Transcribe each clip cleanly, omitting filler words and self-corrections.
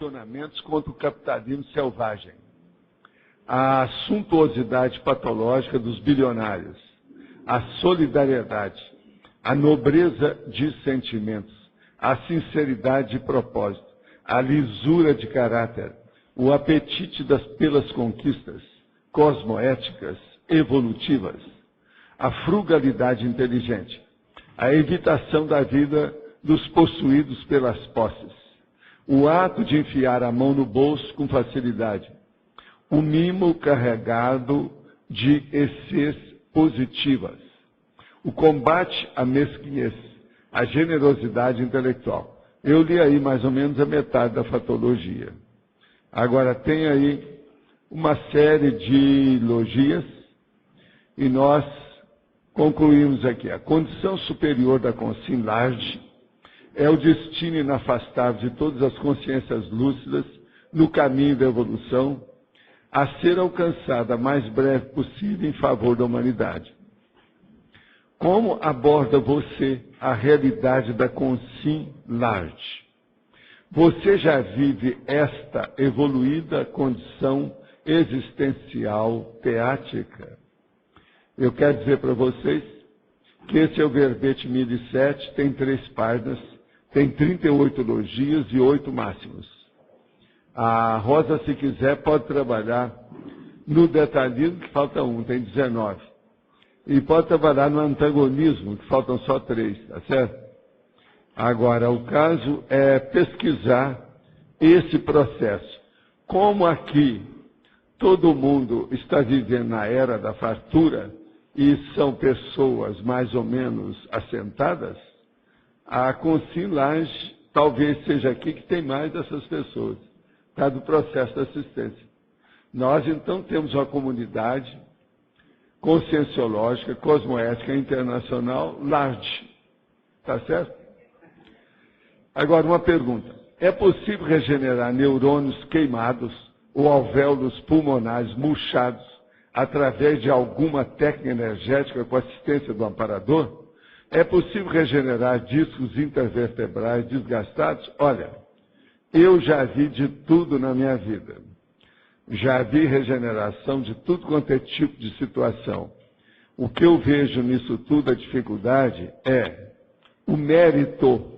questionamentos contra o capitalismo selvagem, a suntuosidade patológica dos bilionários, a solidariedade, a nobreza de sentimentos, a sinceridade de propósito, a lisura de caráter, o apetite pelas conquistas cosmoéticas evolutivas, a frugalidade inteligente, a evitação da vida dos possuídos pelas posses, o ato de enfiar a mão no bolso com facilidade, o mimo carregado de essências positivas, o combate à mesquinhez, a generosidade intelectual. Eu li aí mais ou menos a metade da fatologia. Agora, tem aí uma série de logias e nós concluímos aqui. A condição superior da consciência large é o destino inafastável de todas as consciências lúcidas no caminho da evolução, a ser alcançada a mais breve possível em favor da humanidade. Como aborda você a realidade da consciência large? Você já vive esta evoluída condição existencial teática? Eu quero dizer para vocês que esse é o verbete 1007, tem 3 páginas, tem 38 logias e 8 máximos. A Rosa, se quiser, pode trabalhar no detalhismo, que falta 1, tem 19. E pode trabalhar no antagonismo, que faltam só 3, tá certo? Agora, o caso é pesquisar esse processo. Como aqui todo mundo está vivendo na era da fartura e são pessoas mais ou menos assentadas, a Consilage talvez seja aqui que tem mais dessas pessoas, tá, do processo da assistência. Nós, então, temos uma comunidade conscienciológica, cosmoética internacional large, tá certo? Agora, uma pergunta. É possível regenerar neurônios queimados ou alvéolos pulmonares murchados através de alguma técnica energética com assistência do amparador? É possível regenerar discos intervertebrais desgastados? Olha, eu já vi de tudo na minha vida. Já vi regeneração de tudo quanto é tipo de situação. O que eu vejo nisso tudo, a dificuldade, é o mérito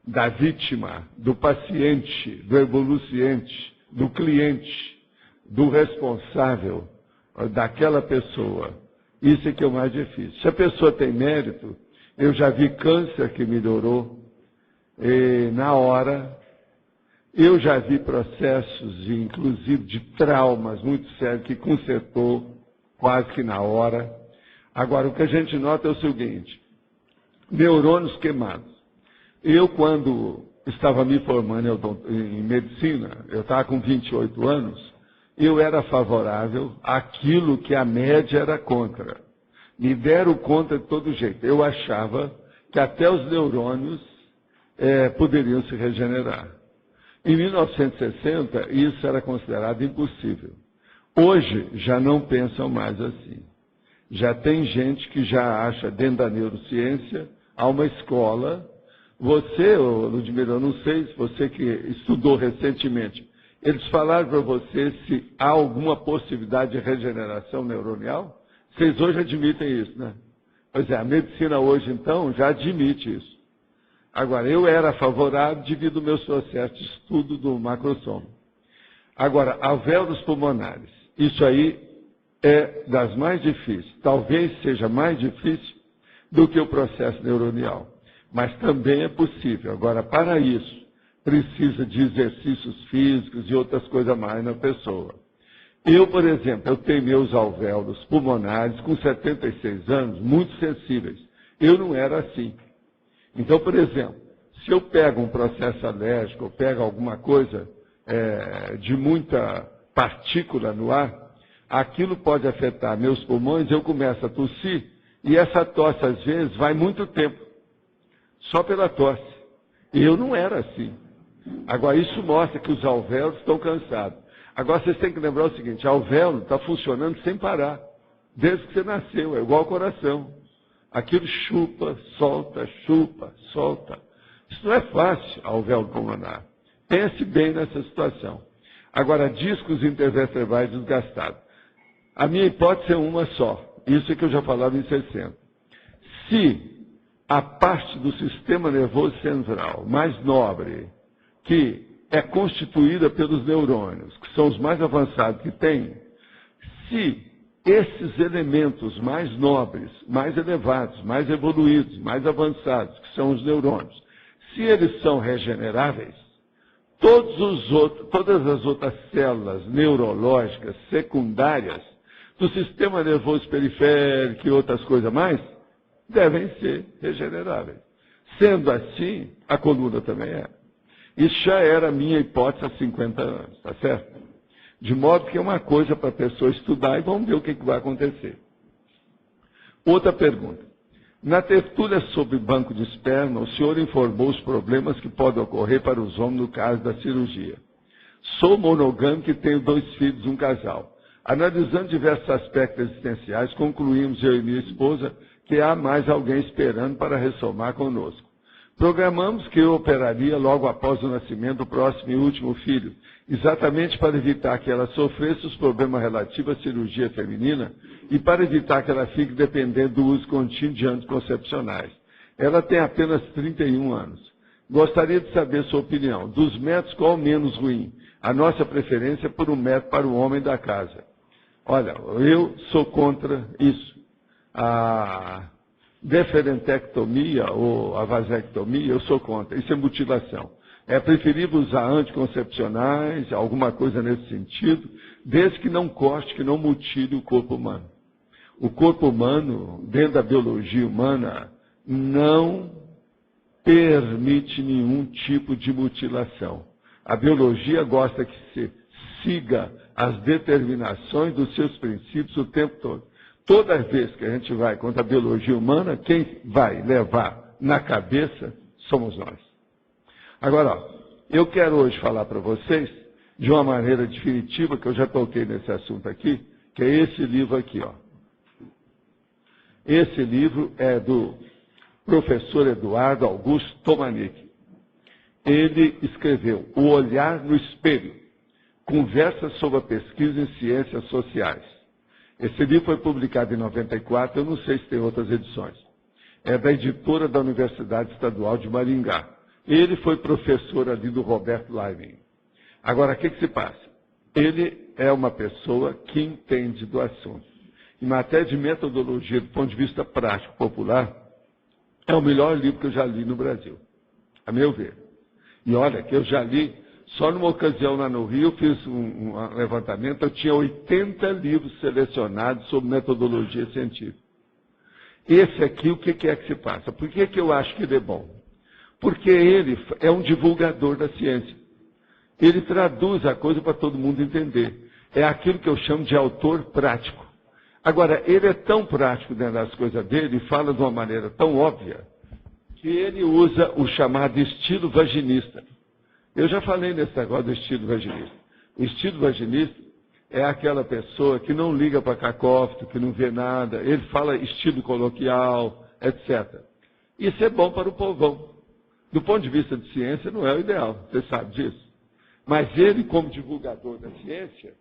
da vítima, do paciente, do evoluciente, do cliente, do responsável, daquela pessoa. Isso é que é o mais difícil. Se a pessoa tem mérito, eu já vi câncer que melhorou na hora. Eu já vi processos, inclusive, de traumas muito sérios que consertou quase que na hora. Agora, o que a gente nota é o seguinte: neurônios queimados. Eu, quando estava me formando em medicina, eu estava com 28 anos, eu era favorável àquilo que a média era contra. Me deram contra de todo jeito. Eu achava que até os neurônios poderiam se regenerar. Em 1960, isso era considerado impossível. Hoje, já não pensam mais assim. Já tem gente que já acha, dentro da neurociência, há uma escola. Você, Ludmila, eu não sei se você que estudou recentemente, eles falaram para você se há alguma possibilidade de regeneração neuronial? Vocês hoje admitem isso, né? Pois é, a medicina hoje, então, já admite isso. Agora, eu era favorável devido ao meu processo de estudo do macrosom. Agora, alvéolos pulmonares, isso aí é das mais difíceis. Talvez seja mais difícil do que o processo neuronial. Mas também é possível. Agora, para isso, precisa de exercícios físicos e outras coisas mais na pessoa. Eu, por exemplo, eu tenho meus alvéolos pulmonares com 76 anos, muito sensíveis. Eu não era assim. Então, por exemplo, se eu pego um processo alérgico, ou pego alguma coisa de muita partícula no ar, aquilo pode afetar meus pulmões, eu começo a tossir, e essa tosse, às vezes, vai muito tempo. Só pela tosse. E eu não era assim. Agora, isso mostra que os alvéolos estão cansados. Agora, vocês têm que lembrar o seguinte: alvéolo está funcionando sem parar. Desde que você nasceu, é igual ao coração. Aquilo chupa, solta, chupa, solta. Isso não é fácil, alvéolo pulmonar. Pense bem nessa situação. Agora, discos intervertebrais desgastados. A minha hipótese é uma só. Isso é que eu já falava em 60. Se a parte do sistema nervoso central mais nobre, que é constituída pelos neurônios, que são os mais avançados que tem, se esses elementos mais nobres, mais elevados, mais evoluídos, mais avançados, que são os neurônios, se eles são regeneráveis, todas as outras células neurológicas secundárias do sistema nervoso periférico e outras coisas mais, devem ser regeneráveis. Sendo assim, a coluna também é. Isso já era a minha hipótese há 50 anos, tá certo? De modo que é uma coisa para a pessoa estudar e vamos ver o que vai acontecer. Outra pergunta. Na tertúlia sobre banco de esperma, o senhor informou os problemas que podem ocorrer para os homens no caso da cirurgia. Sou monogâmico e tenho 2 filhos, um casal. Analisando diversos aspectos existenciais, concluímos, eu e minha esposa, que há mais alguém esperando para ressomar conosco. Programamos que eu operaria logo após o nascimento do próximo e último filho, exatamente para evitar que ela sofresse os problemas relativos à cirurgia feminina e para evitar que ela fique dependendo do uso contínuo de anticoncepcionais. Ela tem apenas 31 anos. Gostaria de saber sua opinião. Dos métodos, qual o menos ruim? A nossa preferência é por um método para o homem da casa. Olha, eu sou contra isso. A deferentectomia ou a vasectomia, eu sou contra. Isso é mutilação. É preferível usar anticoncepcionais, alguma coisa nesse sentido, desde que não corte, que não mutile o corpo humano. O corpo humano, dentro da biologia humana, não permite nenhum tipo de mutilação. A biologia gosta que se siga as determinações dos seus princípios o tempo todo. Toda vez que a gente vai contra a biologia humana, quem vai levar na cabeça somos nós. Agora, ó, eu quero hoje falar para vocês, de uma maneira definitiva, que eu já toquei nesse assunto aqui, que é esse livro aqui, ó. Esse livro é do professor Eduardo Augusto Tomanic. Ele escreveu O Olhar no Espelho, Conversas sobre a Pesquisa em Ciências Sociais. Esse livro foi publicado em 94, eu não sei se tem outras edições. É da editora da Universidade Estadual de Maringá. Ele foi professor ali do Roberto Leibniz. Agora, o que se passa? Ele é uma pessoa que entende do assunto. Em matéria de metodologia, do ponto de vista prático, popular, é o melhor livro que eu já li no Brasil, a meu ver. E olha, que eu já li, só numa ocasião lá no Rio, eu fiz um levantamento, eu tinha 80 livros selecionados sobre metodologia científica. Esse aqui, o que é que se passa? Por que eu acho que ele é bom? Porque ele é um divulgador da ciência. Ele traduz a coisa para todo mundo entender. É aquilo que eu chamo de autor prático. Agora, ele é tão prático dentro das coisas dele, e fala de uma maneira tão óbvia, que ele usa o chamado estilo vaginista. Eu já falei nesse negócio do estilo vaginista. O estilo vaginista é aquela pessoa que não liga para cacófito, que não vê nada, ele fala estilo coloquial, etc. Isso é bom para o povão. Do ponto de vista de ciência, não é o ideal, você sabe disso. Mas ele, como divulgador da ciência,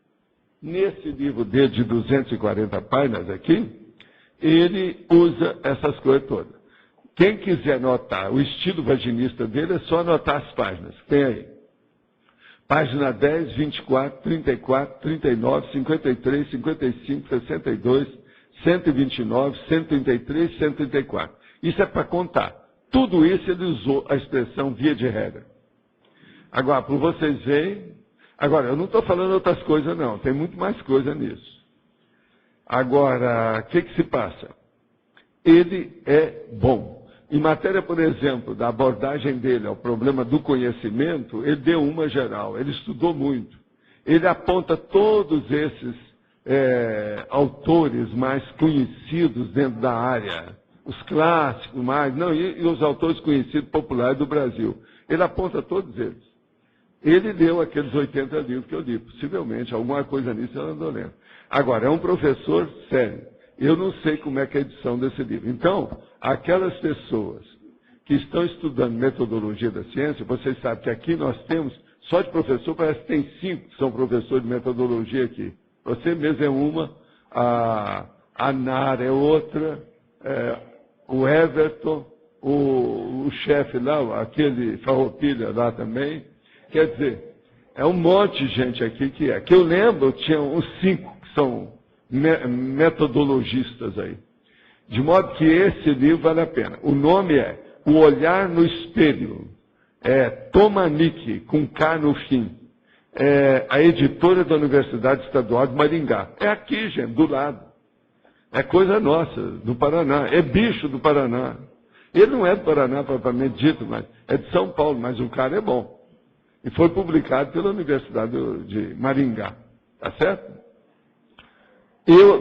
nesse livro dele de 240 páginas aqui, ele usa essas coisas todas. Quem quiser anotar o estilo vaginista dele, é só anotar as páginas. Tem aí. Página 10, 24, 34, 39, 53, 55, 62, 129, 133, 134. Isso é para contar. Tudo isso ele usou a expressão via de regra. Agora, para vocês verem... Agora, eu não estou falando outras coisas, não. Tem muito mais coisa nisso. Agora, o que se passa? Ele é bom. Em matéria, por exemplo, da abordagem dele ao problema do conhecimento, ele deu uma geral, ele estudou muito. Ele aponta todos esses autores mais conhecidos dentro da área, os clássicos mais, não, e os autores conhecidos populares do Brasil. Ele aponta todos eles. Ele leu aqueles 80 livros que eu li, possivelmente, alguma coisa nisso ele andou lendo. Agora, é um professor sério. Eu não sei como é que é a edição desse livro. Então, aquelas pessoas que estão estudando metodologia da ciência, vocês sabem que aqui nós temos Só de professor parece que tem 5 que são professores de metodologia aqui. Você mesmo é uma, a Nara é outra, o Everton, o chefe lá, aquele Farroupilha lá também. Quer dizer, é um monte de gente aqui que é. Que eu lembro, tinha uns 5 que são metodologistas aí. De modo que esse livro vale a pena. O nome é O Olhar no Espelho. Tomanique, com K no fim. A editora da Universidade Estadual de Maringá. É aqui, gente, do lado. É coisa nossa, do Paraná. É bicho do Paraná. Ele não é do Paraná, propriamente dito, mas é de São Paulo, mas o cara é bom. E foi publicado pela Universidade de Maringá. Tá certo?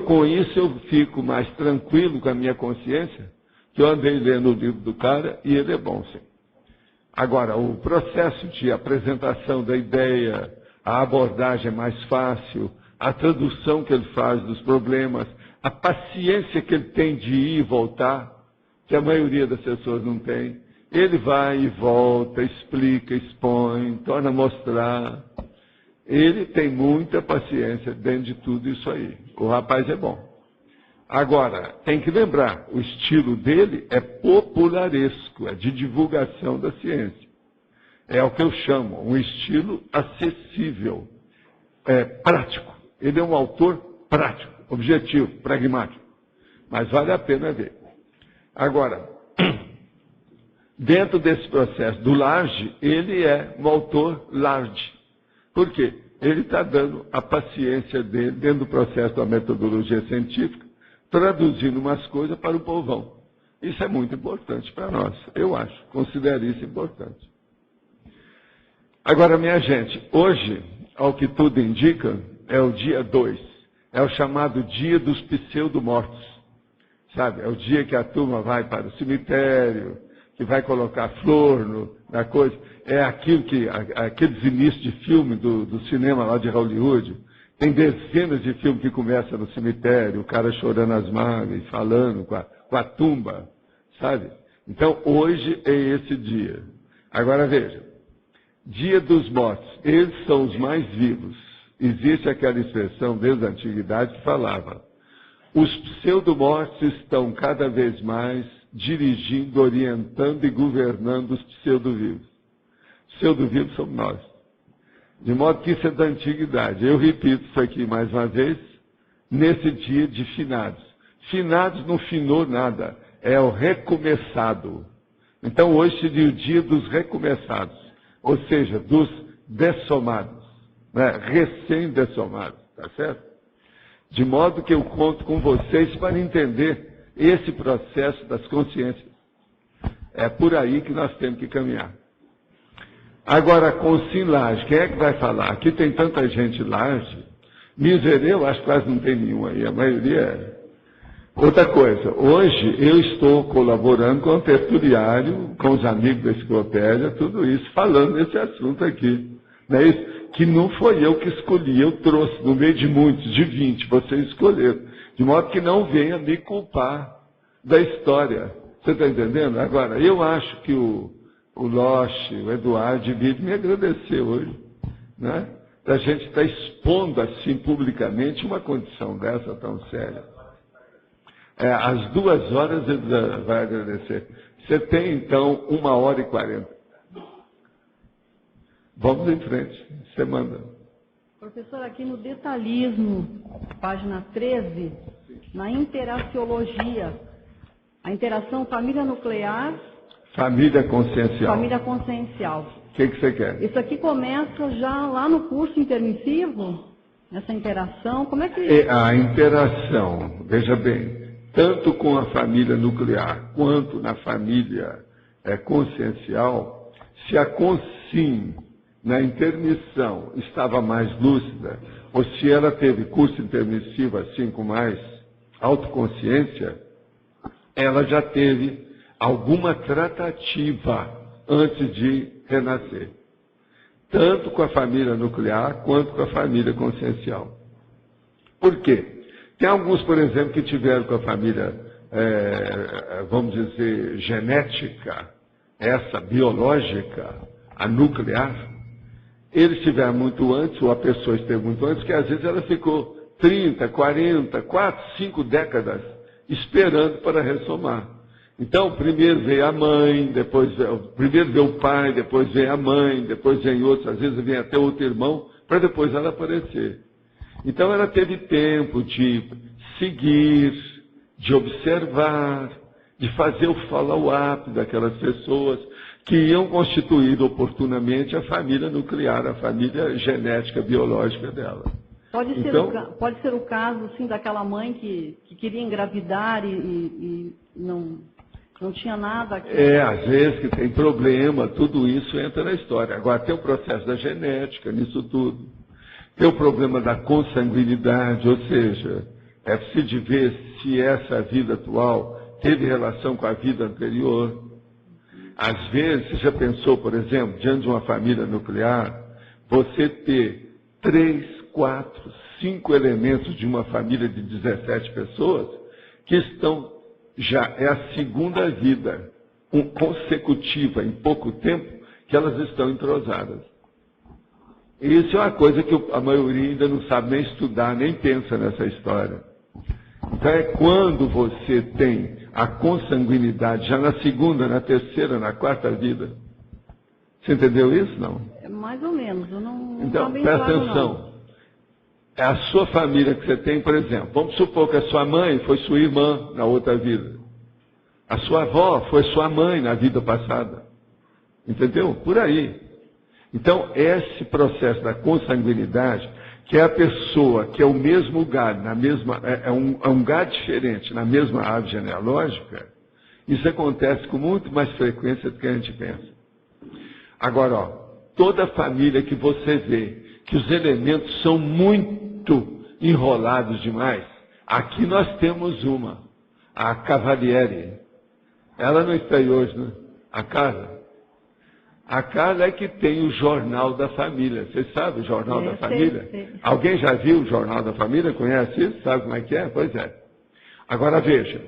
Com isso, eu fico mais tranquilo com a minha consciência, que eu andei lendo o livro do cara e ele é bom, sim. Agora, o processo de apresentação da ideia, a abordagem é mais fácil, a tradução que ele faz dos problemas, a paciência que ele tem de ir e voltar, que a maioria das pessoas não tem. Ele vai e volta, explica, expõe, torna a mostrar. Ele tem muita paciência dentro de tudo isso aí. O rapaz é bom. Agora, tem que lembrar, o estilo dele é popularesco, é de divulgação da ciência. É o que eu chamo, um estilo acessível, prático. Ele é um autor prático, objetivo, pragmático. Mas vale a pena ver. Agora, dentro desse processo do large, ele é um autor large. Por quê? Ele está dando a paciência dele dentro do processo da metodologia científica, traduzindo umas coisas para o povão. Isso é muito importante para nós, eu acho. Considero isso importante. Agora, minha gente, hoje, ao que tudo indica, é o dia 2. É o chamado dia dos pseudo-mortos. Sabe? É o dia que a turma vai para o cemitério, que vai colocar flor na coisa. É aquilo que, aqueles inícios de filme do cinema lá de Hollywood. Tem dezenas de filmes que começam no cemitério, o cara chorando as mágoas, falando com a tumba, sabe? Então, hoje é esse dia. Agora veja, dia dos mortos, eles são os mais vivos. Existe aquela expressão desde a antiguidade que falava: os pseudo-mortos estão cada vez mais dirigindo, orientando e governando os pseudo-vivos. Pseudo-vivos somos nós. De modo que isso é da antiguidade. Eu repito isso aqui mais uma vez, nesse dia de finados. Finados não finou nada, é o recomeçado. Então hoje seria o dia dos recomeçados, ou seja, dos dessomados, né? Recém-dessomados, tá certo? De modo que eu conto com vocês para entender esse processo das consciências. É por aí que nós temos que caminhar. Agora, com o Sim Laje, quem é que vai falar? Aqui tem tanta gente Laje. Misereu, acho que quase não tem nenhum aí, a maioria é. Outra coisa, hoje eu estou colaborando com o tertuliário, com os amigos da enciclopédia, tudo isso, falando desse assunto aqui. Não é isso? Que não foi eu que escolhi, eu trouxe no meio de muitos, de 20, vocês escolheram. De modo que não venha me culpar da história. Você está entendendo? Agora, eu acho que o Loche, o Eduardo, devia me agradecer hoje, né? Da gente estar expondo assim publicamente uma condição dessa tão séria. Às 2 horas ele vai agradecer. Você tem, então, 1h40. Vamos em frente. Você manda. Professor, aqui no detalhismo, página 13, na interaciologia, a interação família nuclear... Família consciencial. Família consciencial. O que você quer? Isso aqui começa já lá no curso intermissivo? Essa interação, como é que... A interação, veja bem, tanto com a família nuclear quanto na família consciencial, se a consim na intermissão estava mais lúcida, ou se ela teve curso intermissivo assim com mais autoconsciência, ela já teve alguma tratativa antes de renascer. Tanto com a família nuclear quanto com a família consciencial. Por quê? Tem alguns, por exemplo, que tiveram com a família, vamos dizer, genética, essa biológica, a nuclear. Eles estiveram muito antes, ou a pessoa esteve muito antes, que às vezes ela ficou 30, 40, 4, 5 décadas esperando para ressomar. Então, primeiro veio a mãe, primeiro veio o pai, depois vem a mãe, depois vem outro, às vezes vem até outro irmão, para depois ela aparecer. Então, ela teve tempo de seguir, de observar, de fazer o follow-up daquelas pessoas que iam constituir oportunamente a família nuclear, a família genética, biológica dela. Pode ser o caso, sim, daquela mãe que queria engravidar e não tinha nada aqui. Às vezes que tem problema, tudo isso entra na história. Agora, tem o processo da genética nisso tudo. Tem o problema da consanguinidade, ou seja, é preciso ver se essa vida atual teve relação com a vida anterior. Às vezes, você já pensou, por exemplo, diante de uma família nuclear, você ter 3, 4, 5 elementos de uma família de 17 pessoas que estão é a segunda vida consecutiva em pouco tempo que elas estão entrosadas. E isso é uma coisa que a maioria ainda não sabe nem estudar, nem pensa nessa história. Então é quando você tem a consanguinidade já na segunda, na terceira, na quarta vida. Você entendeu isso? Não? Mais ou menos. Eu não então, bem presta claro, atenção. não. É a sua família que você tem, por exemplo. Vamos supor que a sua mãe foi sua irmã na outra vida. A sua avó foi sua mãe na vida passada. Entendeu? Por aí. Então, esse processo da consanguinidade, que é a pessoa que é o mesmo galho, é um galho diferente na mesma árvore genealógica, isso acontece com muito mais frequência do que a gente pensa. Agora, toda família que você vê que os elementos são muito enrolados demais, aqui nós temos uma, a Cavalieri. Ela não está aí hoje, né? A Carla. A Carla é que tem o Jornal da Família. Vocês sabem o Jornal da Família? Sei. Alguém já viu o Jornal da Família? Conhece isso? Sabe como é que é? Pois é. Agora veja,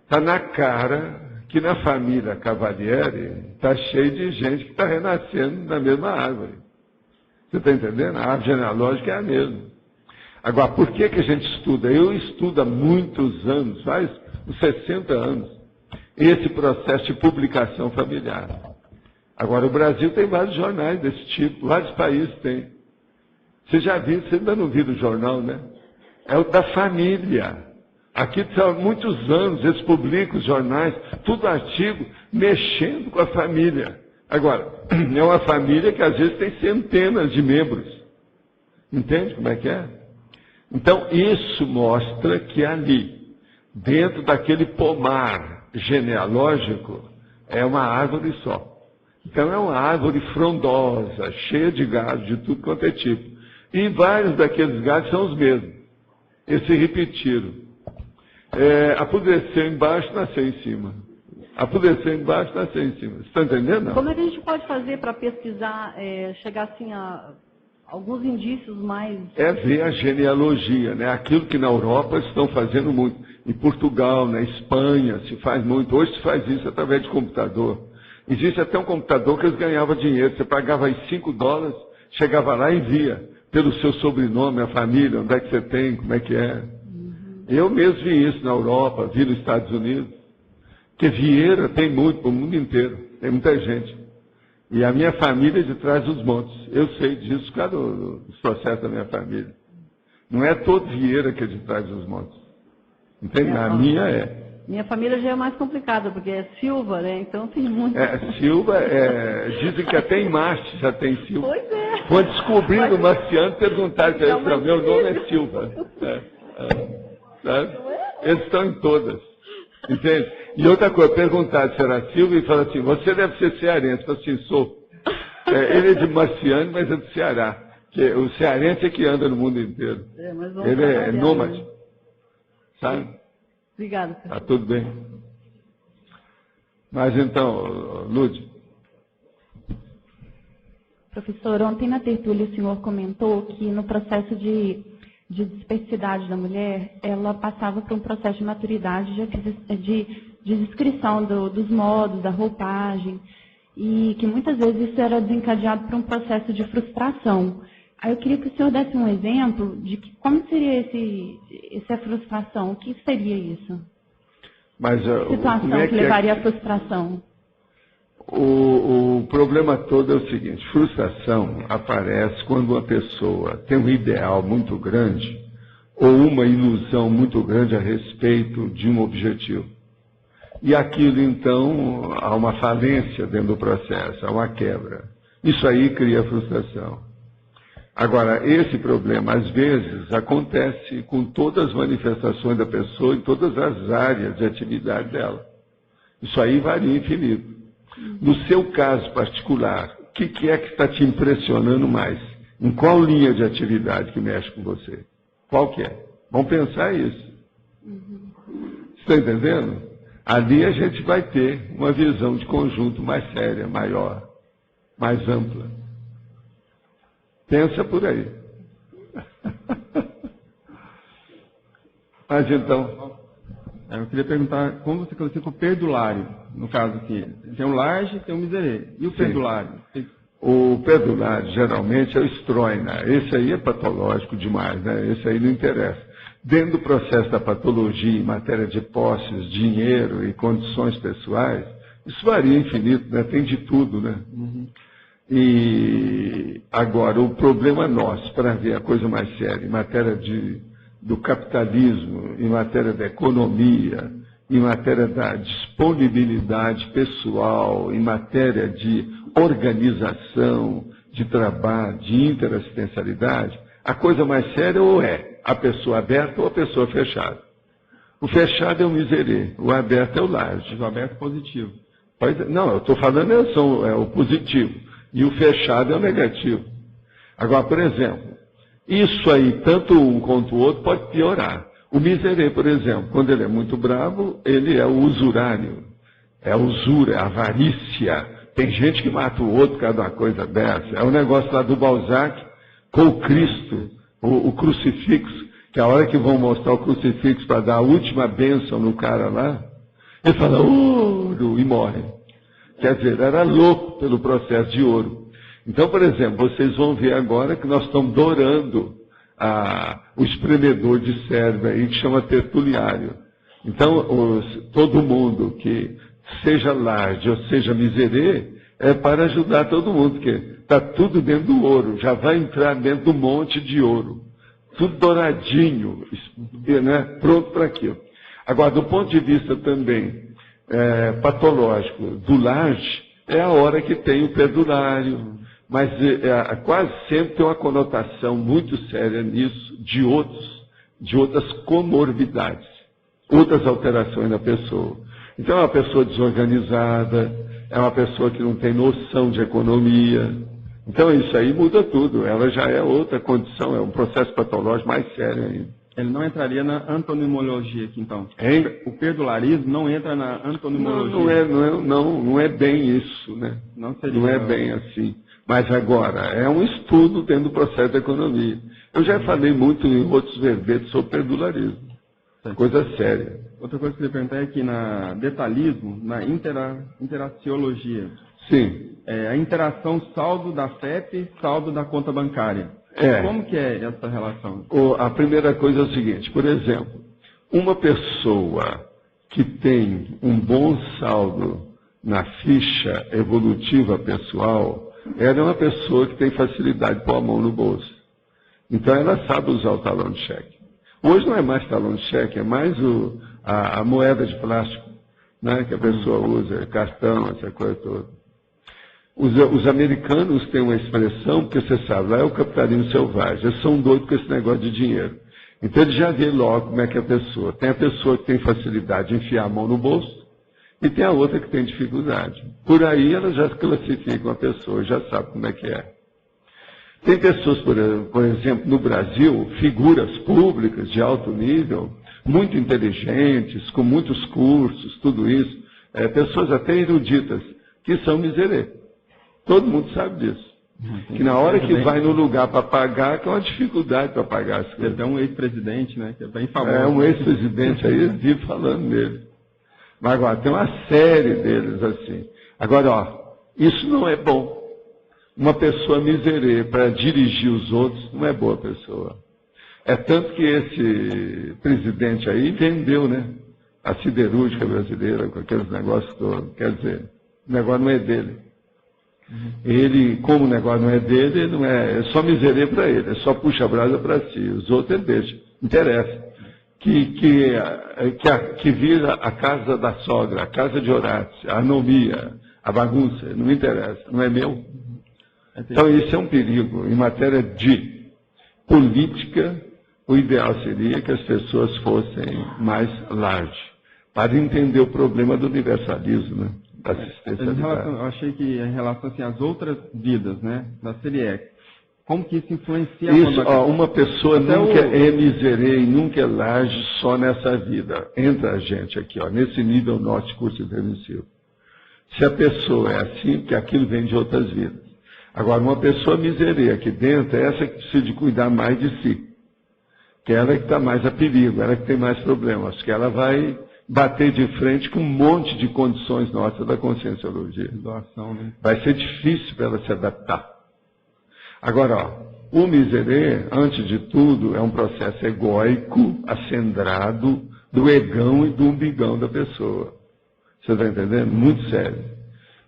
está na cara que na família Cavalieri está cheio de gente que está renascendo na mesma árvore. Você está entendendo? A árvore genealógica é a mesma. Agora, por que a gente estuda? Eu estudo há muitos anos, faz uns 60 anos, esse processo de publicação familiar. Agora, o Brasil tem vários jornais desse tipo, vários países têm. Você já viu, você ainda não viu o jornal, né? É o da família. Aqui há muitos anos eles publicam os jornais, tudo artigo, mexendo com a família. Agora, é uma família que às vezes tem centenas de membros. Entende como é que é? Então, isso mostra que ali, dentro daquele pomar genealógico, é uma árvore só. Então, é uma árvore frondosa, cheia de galhos de tudo quanto é tipo. E vários daqueles galhos são os mesmos. Eles se repetiram. Apodreceu embaixo, nasceu em cima. Apodreceu embaixo, nasceu em cima. Você está entendendo? Não? Como é que a gente pode fazer para pesquisar, chegar assim a alguns indícios mais... É ver a genealogia, né? Aquilo que na Europa estão fazendo muito. Em Portugal, na Espanha, se faz muito. Hoje se faz isso através de computador. Existe até um computador que eles ganhavam dinheiro. Você pagava aí $5, chegava lá e via pelo seu sobrenome, a família, onde é que você tem, como é que é. Uhum. Eu mesmo vi isso na Europa, vi nos Estados Unidos. Porque Vieira tem muito, para o mundo inteiro. Tem muita gente. E a minha família é de trás dos montes. Eu sei disso por causa dos processos da minha família. Não é todo Vieira que é de trás dos montes. Entende? A minha é. Minha família já é mais complicada, porque é Silva, né? Então tem muito. Silva, dizem que até em Marte já tem Silva. Pois é. Quando descobriram o marciano, perguntaram para ele, meu nome é Silva. Sabe? Eles estão em todas. Entende? E outra coisa, perguntaram se era Silva e falaram assim, você deve ser cearense. Eu falei assim, sou. Ele é de marciano, mas é do Ceará. Que o cearense é que anda no mundo inteiro. Ele é nômade. Sabe? Obrigada. Está tudo bem. Mas então, Lúdia. Professor, ontem na tertúlia o senhor comentou que no processo de dispersidade da mulher, ela passava por um processo de maturidade, de descrição dos modos, da roupagem. e que muitas vezes isso era desencadeado por um processo de frustração. Aí eu queria que o senhor desse um exemplo de como seria essa frustração, o que seria isso? Mas Situação que levaria à frustração. O problema todo é o seguinte: frustração aparece quando uma pessoa tem um ideal muito grande ou uma ilusão muito grande a respeito de um objetivo. E aquilo, então, há uma falência dentro do processo, há uma quebra. Isso aí cria frustração. Agora, esse problema, às vezes, acontece com todas as manifestações da pessoa em todas as áreas de atividade dela. Isso aí varia infinito. No seu caso particular, o que é que está te impressionando mais? Em qual linha de atividade que mexe com você? Qual que é? Vamos pensar isso. Está entendendo? Ali a gente vai ter uma visão de conjunto mais séria, maior, mais ampla. Pensa por aí. Mas então... Eu queria perguntar como você classifica o perdulário, no caso aqui. Tem o large e tem o miserê. E o perdulário? O perdulário, geralmente, é o estroina. Esse aí é patológico demais, né? Esse aí não interessa. Dentro do processo da patologia, em matéria de posses, dinheiro e condições pessoais, isso varia infinito, né? Tem de tudo, né? E agora, o problema nosso, para ver a coisa mais séria, em matéria do capitalismo, em matéria da economia, em matéria da disponibilidade pessoal, em matéria de organização, de trabalho, de interassistencialidade, a coisa mais séria ou é a pessoa aberta ou a pessoa fechada. O fechado é o miserê, o aberto é o large. O aberto é positivo. Não, eu estou falando é o positivo, e o fechado é o negativo. Agora, por exemplo, isso aí, tanto um quanto o outro, pode piorar. O miserê, por exemplo, quando ele é muito bravo, ele é o usurário. É a usura, é a avarícia. Tem gente que mata o outro por causa de uma coisa dessa. É o negócio lá do Balzac com o Cristo, o crucifixo, que a hora que vão mostrar o crucifixo para dar a última bênção no cara lá, ele fala ouro e morre. Quer dizer, era louco pelo processo de ouro. Então, por exemplo, vocês vão ver agora que nós estamos dourando o espremedor de cérebro aí, que chama tertuliário. Então, todo mundo que seja large ou seja miserê, é para ajudar todo mundo, porque está tudo dentro do ouro, já vai entrar dentro do monte de ouro. Tudo douradinho, né, pronto para aquilo. Agora, do ponto de vista também patológico do large, é a hora que tem o perdulário, mas quase sempre tem uma conotação muito séria nisso de outras comorbidades, outras alterações na pessoa. Então é uma pessoa desorganizada, é uma pessoa que não tem noção de economia. Então isso aí muda tudo, ela já é outra condição, é um processo patológico mais sério ainda. Ele não entraria na antonimologia aqui, então? Hein? O perdularismo não entra na antonimologia? Não é bem isso, né? Não é bem assim. Mas agora, é um estudo dentro do processo da economia. Eu já falei muito em outros verbetes sobre perdularismo. Coisa séria. Outra coisa que eu queria perguntar é que na detalhismo, na interaciologia. Sim. A interação saldo da FEP, saldo da conta bancária. Como que é essa relação? A primeira coisa é o seguinte, por exemplo, uma pessoa que tem um bom saldo na ficha evolutiva pessoal, ela é uma pessoa que tem facilidade de pôr a mão no bolso. Então ela sabe usar o talão de cheque. Hoje não é mais talão de cheque, é mais a moeda de plástico, né, que a pessoa usa, cartão, essa coisa toda. Os americanos têm uma expressão, porque você sabe, lá é o capitalismo selvagem, eles são doidos com esse negócio de dinheiro. Então ele já vê logo como é que é a pessoa. Tem a pessoa que tem facilidade de enfiar a mão no bolso, e tem a outra que tem dificuldade. Por aí ela já se classifica uma pessoa, já sabe como é que é. Tem pessoas, por exemplo, no Brasil, figuras públicas de alto nível, muito inteligentes, com muitos cursos, tudo isso, pessoas até eruditas, que são miserê. Todo mundo sabe disso. Que na hora que vai no lugar para pagar, que é uma dificuldade para pagar as coisas. Tem até um ex-presidente, né, que é bem famoso. Um ex-presidente aí, vive falando nele. Mas agora, tem uma série deles assim. Agora, Isso não é bom. Uma pessoa miserê para dirigir os outros não é boa pessoa. É tanto que esse presidente aí vendeu, né? A siderúrgica brasileira com aqueles negócios todos. Quer dizer, o negócio não é dele. Ele, como o negócio não é dele, não é só miserê para ele, é só puxa a brasa para si. Os outros ele deixa. Interessa. Que vira a casa da sogra, a casa de Horácio, a anomia, a bagunça, não me interessa, não é meu. Então isso é um perigo. Em matéria de política, o ideal seria que as pessoas fossem mais large, para entender o problema do universalismo, né? Da assistencialidade. Eu achei que em relação assim, às outras vidas, né, da série X, como que isso influencia isso, uma pessoa nunca é miserê e nunca é large só nessa vida. Entra a gente aqui, nesse nível nosso de curso intermissivo. Se a pessoa é assim, porque aquilo vem de outras vidas. Agora, uma pessoa miserê aqui dentro é essa que precisa de cuidar mais de si. Que ela que está mais a perigo, ela que tem mais problemas, que ela vai bater de frente com um monte de condições nossas da conscienciologia. Doação, né? Vai ser difícil para ela se adaptar. Agora, o miserê, antes de tudo, é um processo egóico, acendrado, do egão e do umbigão da pessoa. Você está entendendo? Muito sério.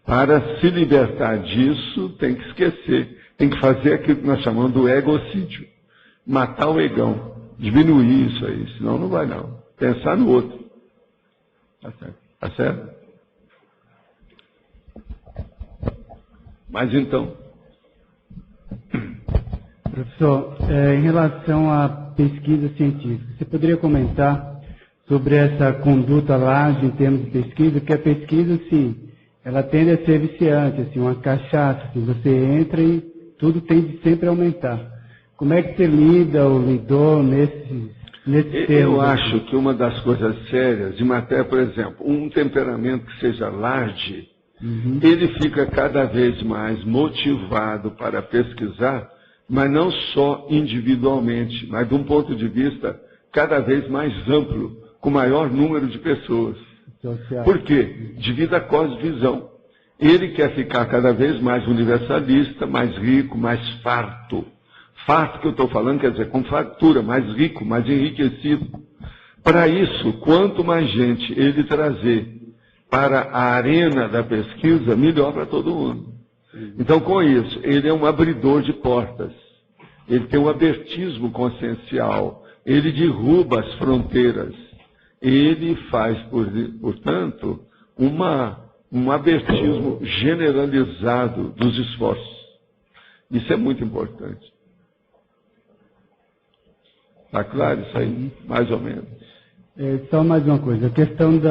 Para se libertar disso, tem que esquecer. Tem que fazer aquilo que nós chamamos do egocídio. Matar o egão. Diminuir isso aí. Senão não vai não. Pensar no outro. Tá certo. Tá certo? Mas então... Professor, em relação à pesquisa científica, você poderia comentar sobre essa conduta large em termos de pesquisa? Porque a pesquisa, sim, ela tende a ser viciante, assim, uma cachaça, assim, você entra e tudo tende sempre a aumentar. Como é que você lida ou lidou nesse termo? Eu acho que uma das coisas sérias, de matéria, por exemplo, um temperamento que seja large, ele fica cada vez mais motivado para pesquisar, mas não só individualmente, mas de um ponto de vista cada vez mais amplo, com maior número de pessoas. Por quê? Devido à cosvisão. Ele quer ficar cada vez mais universalista, mais rico, mais farto. Farto que eu estou falando quer dizer com fartura, mais rico, mais enriquecido. Para isso, quanto mais gente ele trazer para a arena da pesquisa, melhor para todo mundo. Então, com isso, ele é um abridor de portas. Ele tem um abertismo consciencial. Ele derruba as fronteiras. Ele faz, portanto, um abertismo generalizado dos esforços. Isso é muito importante. Está claro isso aí? Mais ou menos. Só mais uma coisa. A questão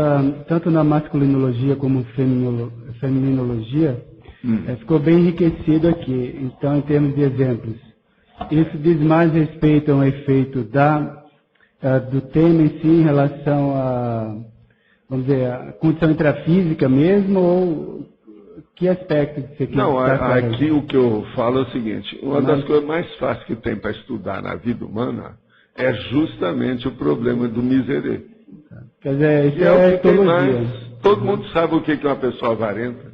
tanto na masculinologia como feminologia, ficou bem enriquecido aqui. Então, em termos de exemplos, isso diz mais respeito ao efeito do tema em si em relação a, vamos dizer, a condição intrafísica mesmo, ou que aspecto que você quer? Não, aqui o que eu falo é o seguinte, uma das coisas mais fáceis que tem para estudar na vida humana é justamente o problema do miserê. Quer dizer, isso é é o que tem mais. etologia. Todo mundo sabe o que é uma pessoa avarenta.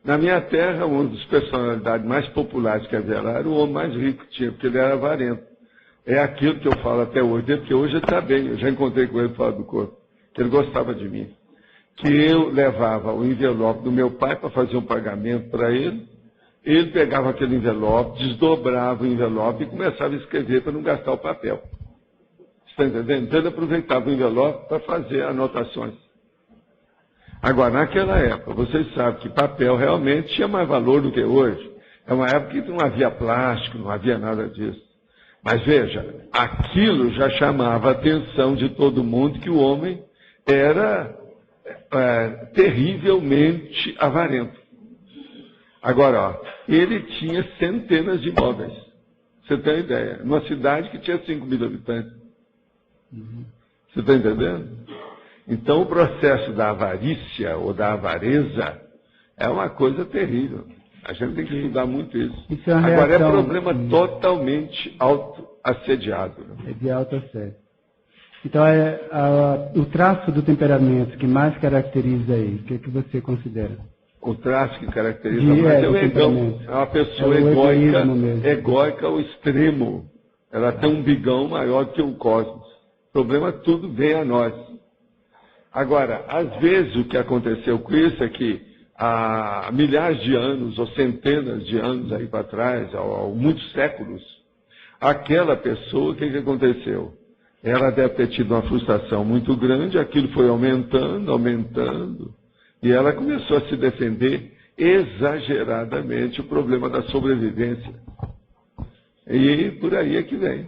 Na minha terra, uma das personalidades mais populares que havia lá era o homem mais rico que tinha, porque ele era avarento. É aquilo que eu falo até hoje, porque hoje ele está bem, eu já encontrei com ele fora do corpo, que ele gostava de mim. Que eu levava o envelope do meu pai para fazer um pagamento para ele, ele pegava aquele envelope, desdobrava o envelope e começava a escrever para não gastar o papel. Você está entendendo? Então ele aproveitava o envelope para fazer anotações. Agora, naquela época, vocês sabem que papel realmente tinha mais valor do que hoje. É uma época que não havia plástico, não havia nada disso. Mas veja, aquilo já chamava a atenção de todo mundo que o homem era terrivelmente avarento. Agora, ele tinha centenas de imóveis. Você tem uma ideia? Numa cidade que tinha 5 mil habitantes. Você está entendendo? Então, o processo da avarícia ou da avareza é uma coisa terrível. A gente tem que estudar muito isso. É agora, é problema totalmente auto-assediado. É de auto-assédio. Então, o traço do temperamento que mais caracteriza aí, o que você considera? O traço que caracteriza mais é o egão. É uma pessoa egóica ao extremo. Ela tem um bigão maior que o cosmos. O problema tudo vem a nós. Agora, às vezes o que aconteceu com isso é que há milhares de anos, ou centenas de anos aí para trás, há muitos séculos, aquela pessoa, o que aconteceu? Ela deve ter tido uma frustração muito grande, aquilo foi aumentando, e ela começou a se defender exageradamente o problema da sobrevivência. E por aí é que vem.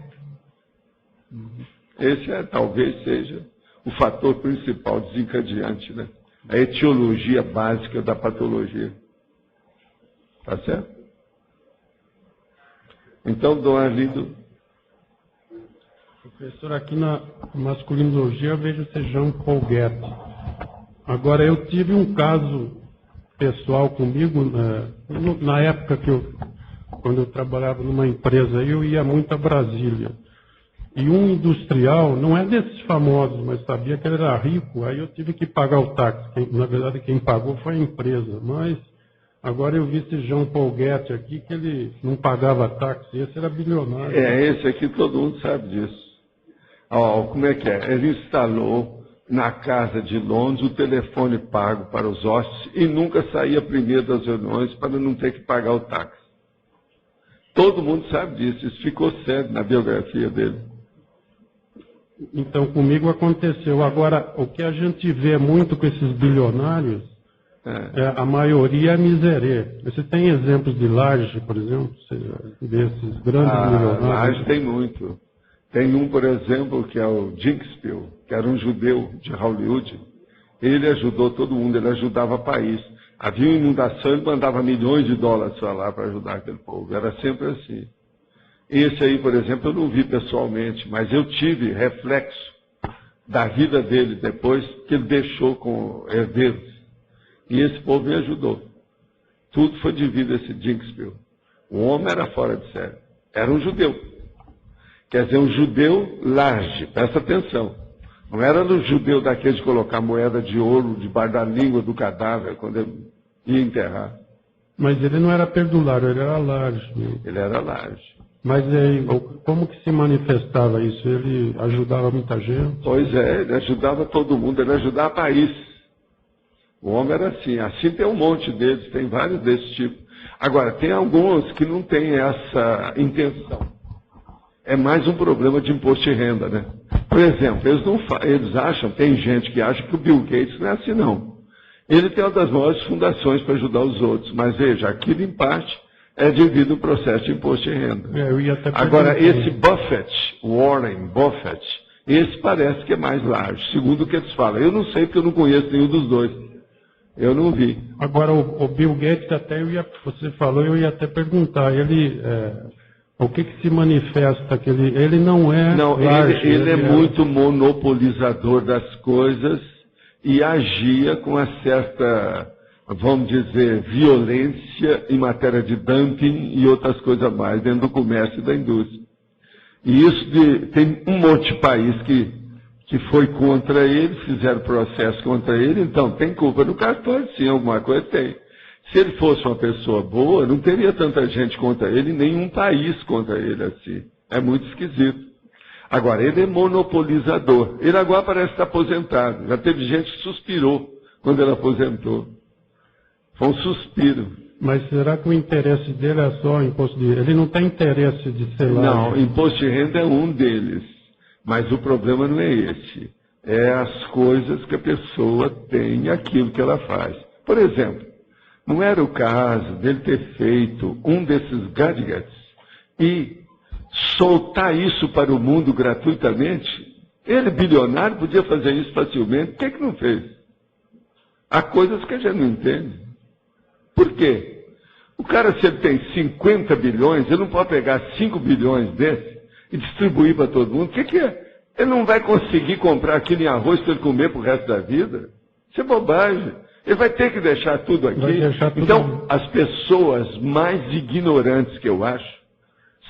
Esse talvez seja o fator principal desencadeante, né? A etiologia básica da patologia. Tá certo? Então, Dom Arlindo. Professor, aqui na masculinologia eu vejo o Jean Paul Goethe. Agora, eu tive um caso pessoal comigo, na época quando eu trabalhava numa empresa, eu ia muito a Brasília. E um industrial, não é desses famosos, mas sabia que ele era rico, aí eu tive que pagar o táxi. Na verdade, quem pagou foi a empresa. Mas agora eu vi esse Jean Paul Goethe aqui, que ele não pagava táxi, esse era bilionário. Esse aqui todo mundo sabe disso. Como é que é? Ele instalou na casa de Londres o telefone pago para os hóspedes e nunca saía primeiro das reuniões para não ter que pagar o táxi. Todo mundo sabe disso, isso ficou sério na biografia dele. Então, comigo aconteceu. Agora, o que a gente vê muito com esses bilionários, a maioria é miserê. Você tem exemplos de Laje, por exemplo, desses grandes milionários? Laje tem muito. Tem um, por exemplo, que é o Jinxpil, que era um judeu de Hollywood. Ele ajudou todo mundo, ele ajudava o país. Havia uma inundação, ele mandava milhões de dólares para lá para ajudar aquele povo. Era sempre assim. Esse aí, por exemplo, eu não vi pessoalmente, mas eu tive reflexo da vida dele depois que ele deixou com herdeiros. E esse povo me ajudou. Tudo foi devido a esse Jinxpil. O homem era fora de série. Era um judeu. Quer dizer, um judeu large, presta atenção. Não era um judeu daquele de colocar moeda de ouro debaixo da língua do cadáver quando ele ia enterrar. Mas ele não era perdulário, ele era large. Ele era large. Mas como que se manifestava isso? Ele ajudava muita gente? Pois é, ele ajudava todo mundo, ele ajudava o país. O homem era assim. Assim tem um monte deles, tem vários desse tipo. Agora, tem alguns que não têm essa intenção. É mais um problema de imposto de renda, né? Por exemplo, eles acham, tem gente que acha que o Bill Gates não é assim, não. Ele tem uma das maiores fundações para ajudar os outros, mas veja, aquilo em parte é devido ao processo de imposto de renda. Agora, esse Buffett, Warren Buffett, esse parece que é mais largo, segundo o que eles falam. Eu não sei porque eu não conheço nenhum dos dois. Eu não vi. Agora, o Bill Gates, você falou, eu ia até perguntar, o que se manifesta? Que ele não é... Não, ele é muito monopolizador das coisas e agia com uma certa, vamos dizer, violência em matéria de dumping e outras coisas mais dentro do comércio e da indústria. E isso tem um monte de país que foi contra ele, fizeram processo contra ele, então tem culpa no cartório, sim, alguma coisa tem. Se ele fosse uma pessoa boa, não teria tanta gente contra ele, nenhum país contra ele assim. É muito esquisito. Agora, ele é monopolizador. Ele agora parece estar aposentado. Já teve gente que suspirou quando ele aposentou. Foi um suspiro. Mas será que o interesse dele é só imposto de renda? Ele não tem interesse de, sei lá... Não, imposto de renda é um deles. Mas o problema não é esse. É as coisas que a pessoa tem, aquilo que ela faz. Por exemplo, não era o caso dele ter feito um desses gadgets e soltar isso para o mundo gratuitamente? Ele, bilionário, podia fazer isso facilmente. Por que não fez? Há coisas que a gente não entende. Por quê? O cara, se ele tem 50 bilhões, ele não pode pegar 5 bilhões desse e distribuir para todo mundo. O que é? Ele não vai conseguir comprar aquilo em arroz para ele comer para o resto da vida? Isso é bobagem. Ele vai ter que deixar tudo aqui. Então, as pessoas mais ignorantes que eu acho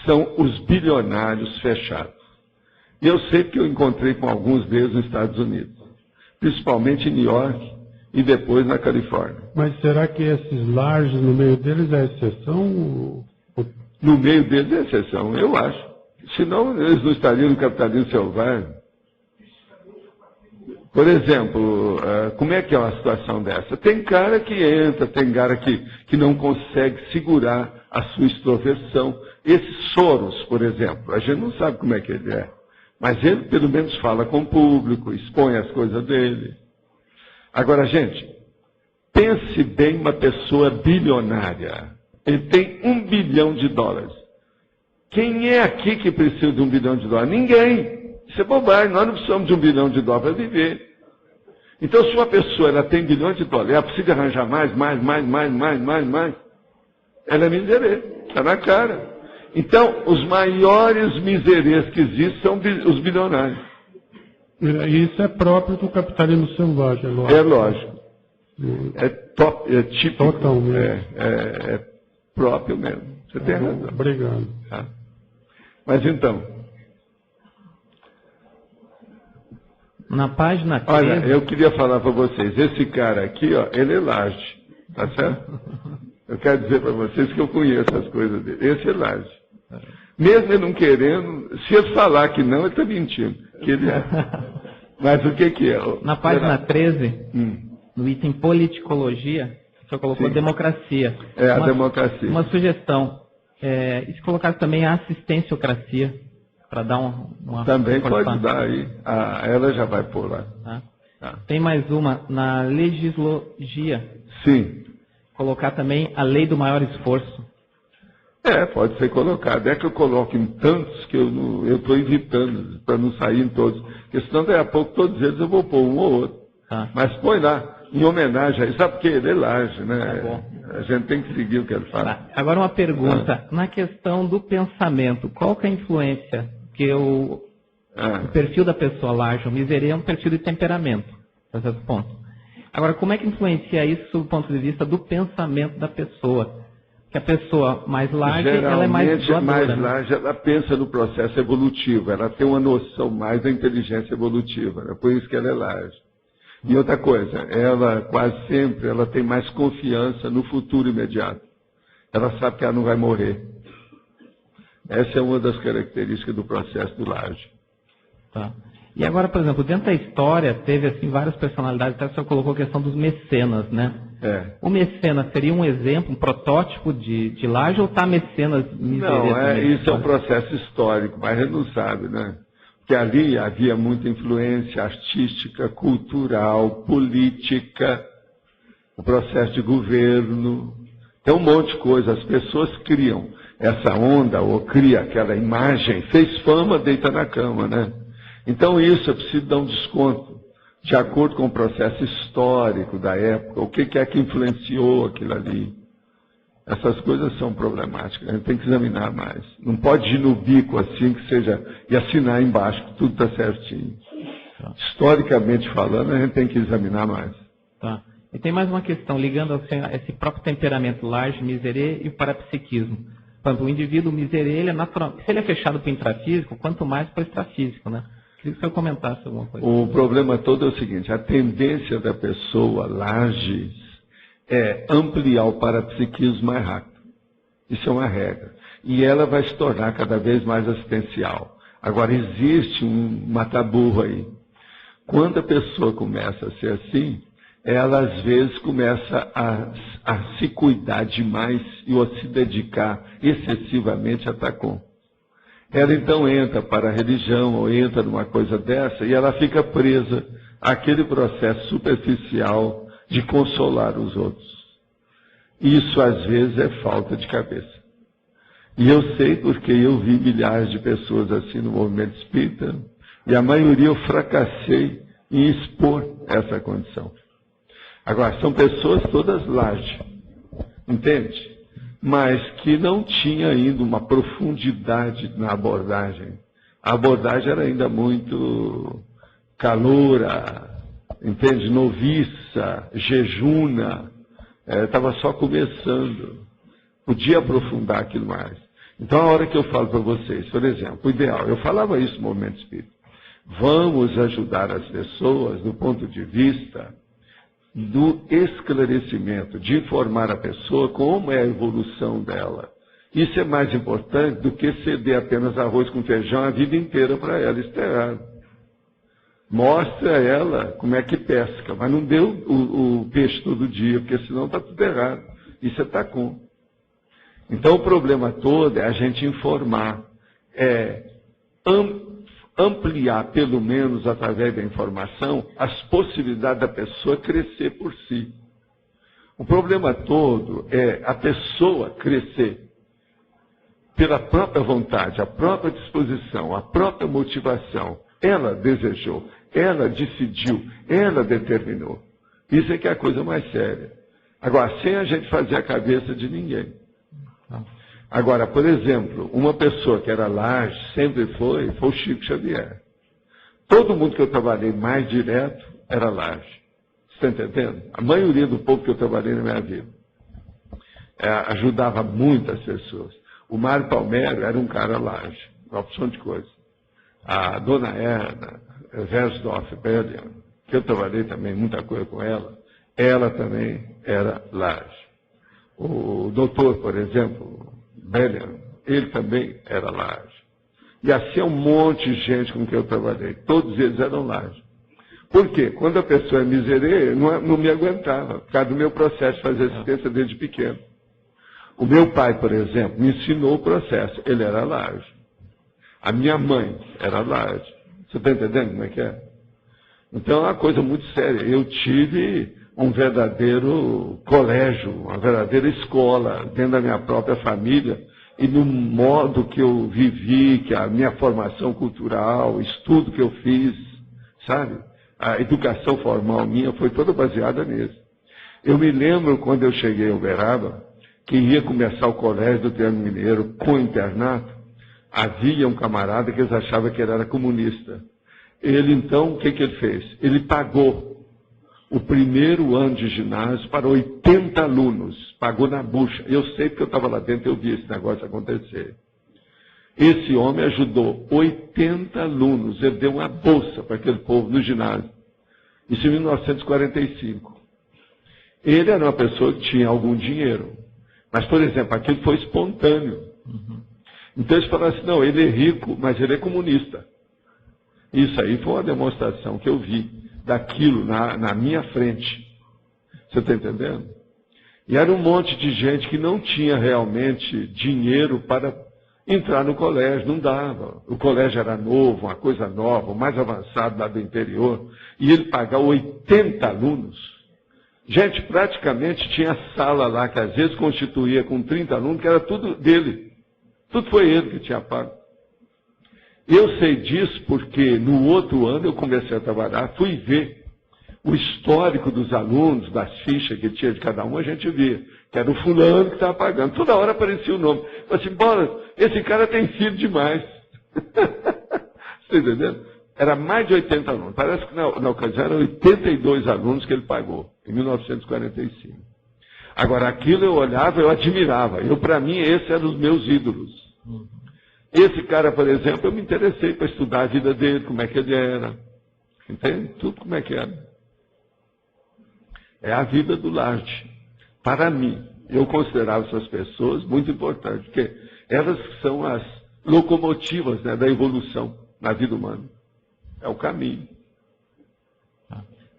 são os bilionários fechados. E eu sei que eu encontrei com alguns deles nos Estados Unidos, principalmente em New York e depois na Califórnia. Mas será que esses larges, no meio deles, é exceção? No meio deles é exceção, eu acho. Senão eles não estariam no capitalismo selvagem. Por exemplo, como é que é uma situação dessa? Tem cara que entra, tem cara que não consegue segurar a sua extroversão. Esse Soros, por exemplo, a gente não sabe como é que ele é. Mas ele, pelo menos, fala com o público, expõe as coisas dele. Agora, gente, pense bem uma pessoa bilionária. Ele tem $1 bilhão. Quem é aqui que precisa de $1 bilhão? Ninguém. Isso é bobagem. Nós não precisamos de $1 bilhão para viver. Então, se uma pessoa ela tem $1 bilhão, ela precisa arranjar mais, ela é miserê. Está na cara. Então, os maiores miserês que existem são os bilionários. Isso é próprio do capitalismo selvagem, é lógico. É lógico. É típico. Totalmente. É próprio mesmo. Você tem razão. Obrigado. Tá. Mas então. Na página 13... Olha, eu queria falar para vocês, esse cara aqui, ó, ele é Laje, tá certo? Eu quero dizer para vocês que eu conheço as coisas dele. Esse é Laje. Mesmo ele não querendo, se ele falar que não, ele está mentindo. Que ele é. Mas o que é? Na página 13, no item politicologia, o senhor colocou democracia. É, a democracia. Uma sugestão. E se colocar também a assistenciocracia, para dar uma... Também pode dar aí. Ela já vai pôr lá. Tá. Tem mais uma, na legislogia. Sim. Colocar também a lei do maior esforço. Pode ser colocado. É que eu coloco em tantos que eu estou evitando, para não sair em todos. Porque senão, daqui a pouco, todos eles eu vou pôr um ou outro. Tá. Mas põe lá, em homenagem a isso. Sabe por quê? Ele é Laje, né? Tá bom. A gente tem que seguir o que ele fala. Tá. Agora uma pergunta. Na questão do pensamento, qual que é a influência que o perfil da pessoa Laje, o miserê, é um perfil de temperamento, a certo ponto. Agora, como é que influencia isso do ponto de vista do pensamento da pessoa? Que a pessoa mais Laje, ela é mais doadora. Mais Laje, ela pensa no processo evolutivo, ela tem uma noção mais da inteligência evolutiva, né? Por isso que ela é Laje. E outra coisa, ela quase sempre ela tem mais confiança no futuro imediato. Ela sabe que ela não vai morrer. Essa é uma das características do processo do Laje. Tá. E agora, por exemplo, dentro da história, teve assim várias personalidades, até o senhor colocou a questão dos mecenas, né? O mecenas seria um exemplo, um protótipo de Laje, ou está mecenas miserê? Não, isso é um processo histórico, mas a gente não sabe, né? Porque ali havia muita influência artística, cultural, política, o processo de governo, tem um monte de coisa. As pessoas criam essa onda, ou cria aquela imagem, fez fama, deita na cama, né? Então isso é preciso dar um desconto, de acordo com o processo histórico da época, o que é que influenciou aquilo ali. Essas coisas são problemáticas, a gente tem que examinar mais. Não pode ir no bico assim, que seja, e assinar embaixo que tudo está certinho. Historicamente falando, a gente tem que examinar mais. Tá. E tem mais uma questão, ligando a esse próprio temperamento Laje, miserê e o parapsiquismo. Por exemplo, o indivíduo miserê, ele é natural. Se ele é fechado para o intrafísico, quanto mais para o extrafísico, né? Queria que o senhor comentasse alguma coisa. O problema todo é o seguinte, a tendência da pessoa Laje é ampliar o parapsiquismo mais rápido. Isso é uma regra. E ela vai se tornar cada vez mais assistencial. Agora, existe um mataburro aí. Quando a pessoa começa a ser assim, ela às vezes começa a se cuidar demais e a se dedicar excessivamente a Tacom. Ela então entra para a religião ou entra numa coisa dessa e ela fica presa àquele processo superficial de consolar os outros. Isso às vezes é falta de cabeça. E eu sei porque eu vi milhares de pessoas assim no movimento espírita e a maioria eu fracassei em expor essa condição. Agora, são pessoas todas Laje, entende? Mas que não tinha ainda uma profundidade na abordagem. A abordagem era ainda muito caloura, entende? Noviça, jejuna, estava só começando. Podia aprofundar aquilo mais. Então, a hora que eu falo para vocês, por exemplo, o ideal, eu falava isso no movimento espírita, vamos ajudar as pessoas do ponto de vista do esclarecimento, de informar a pessoa como é a evolução dela. Isso é mais importante do que ceder apenas arroz com feijão a vida inteira para ela. Isso está errado. Mostra a ela como é que pesca, mas não dê o peixe todo dia, porque senão está tudo errado. Isso é tacum. Então o problema todo é a gente informar, ampliar, pelo menos através da informação, as possibilidades da pessoa crescer por si. O problema todo é a pessoa crescer pela própria vontade, a própria disposição, a própria motivação. Ela desejou, ela decidiu, ela determinou. Isso é que é a coisa mais séria. Agora, sem a gente fazer a cabeça de ninguém. Agora, por exemplo, uma pessoa que era laje, sempre foi o Chico Xavier. Todo mundo que eu trabalhei mais direto era laje. Você está entendendo? A maioria do povo que eu trabalhei na minha vida ajudava muito as pessoas. O Mário Palmero era um cara laje, uma opção de coisa. A dona Erna Versdorf Bellion, que eu trabalhei também muita coisa com ela também era laje. O doutor, por exemplo, Bellion, ele também era laje. E assim é um monte de gente com quem eu trabalhei. Todos eles eram laje. Por quê? Quando a pessoa é miserê, não me aguentava, por causa do meu processo de fazer assistência desde pequeno. O meu pai, por exemplo, me ensinou o processo. Ele era laje. A minha mãe era laje. Você está entendendo como é que é? Então é uma coisa muito séria. Eu tive um verdadeiro colégio, uma verdadeira escola dentro da minha própria família e no modo que eu vivi, que a minha formação cultural, o estudo que eu fiz, sabe? A educação formal minha foi toda baseada nisso. Eu me lembro quando eu cheguei em Uberaba, que ia começar o colégio do Triângulo Mineiro com internato, havia um camarada que eles achavam que ele era comunista. Ele, então, o que ele fez? Ele pagou o primeiro ano de ginásio para 80 alunos, pagou na bucha. Eu sei porque eu estava lá dentro, eu vi esse negócio acontecer. Esse homem ajudou 80 alunos, ele deu uma bolsa para aquele povo no ginásio. Isso em 1945. Ele era uma pessoa que tinha algum dinheiro. Mas, por exemplo, aquilo foi espontâneo. Então eles falaram assim, não, ele é rico, mas ele é comunista. Isso aí foi uma demonstração que eu vi daquilo na minha frente. Você está entendendo? E era um monte de gente que não tinha realmente dinheiro para entrar no colégio, não dava. O colégio era novo, uma coisa nova, o mais avançado lá do interior. E ele pagava 80 alunos. Gente, praticamente tinha sala lá, que às vezes constituía com 30 alunos, que era tudo dele. Tudo foi ele que tinha pago. Eu sei disso porque no outro ano eu comecei a trabalhar, fui ver o histórico dos alunos, das fichas que tinha de cada um, a gente via, que era o fulano que estava pagando. Toda hora aparecia o nome. Eu falei assim, bora, esse cara tem filho demais. Você entendeu? Era mais de 80 alunos. Parece que na ocasião eram 82 alunos que ele pagou, em 1945. Agora, aquilo eu olhava, eu admirava. Para mim, esses eram os meus ídolos. Esse cara, por exemplo, eu me interessei para estudar a vida dele, como é que ele era. Entende? Tudo como é que era. É a vida do laje. Para mim, eu considerava essas pessoas muito importantes, porque elas são as locomotivas, né, da evolução na vida humana. É o caminho.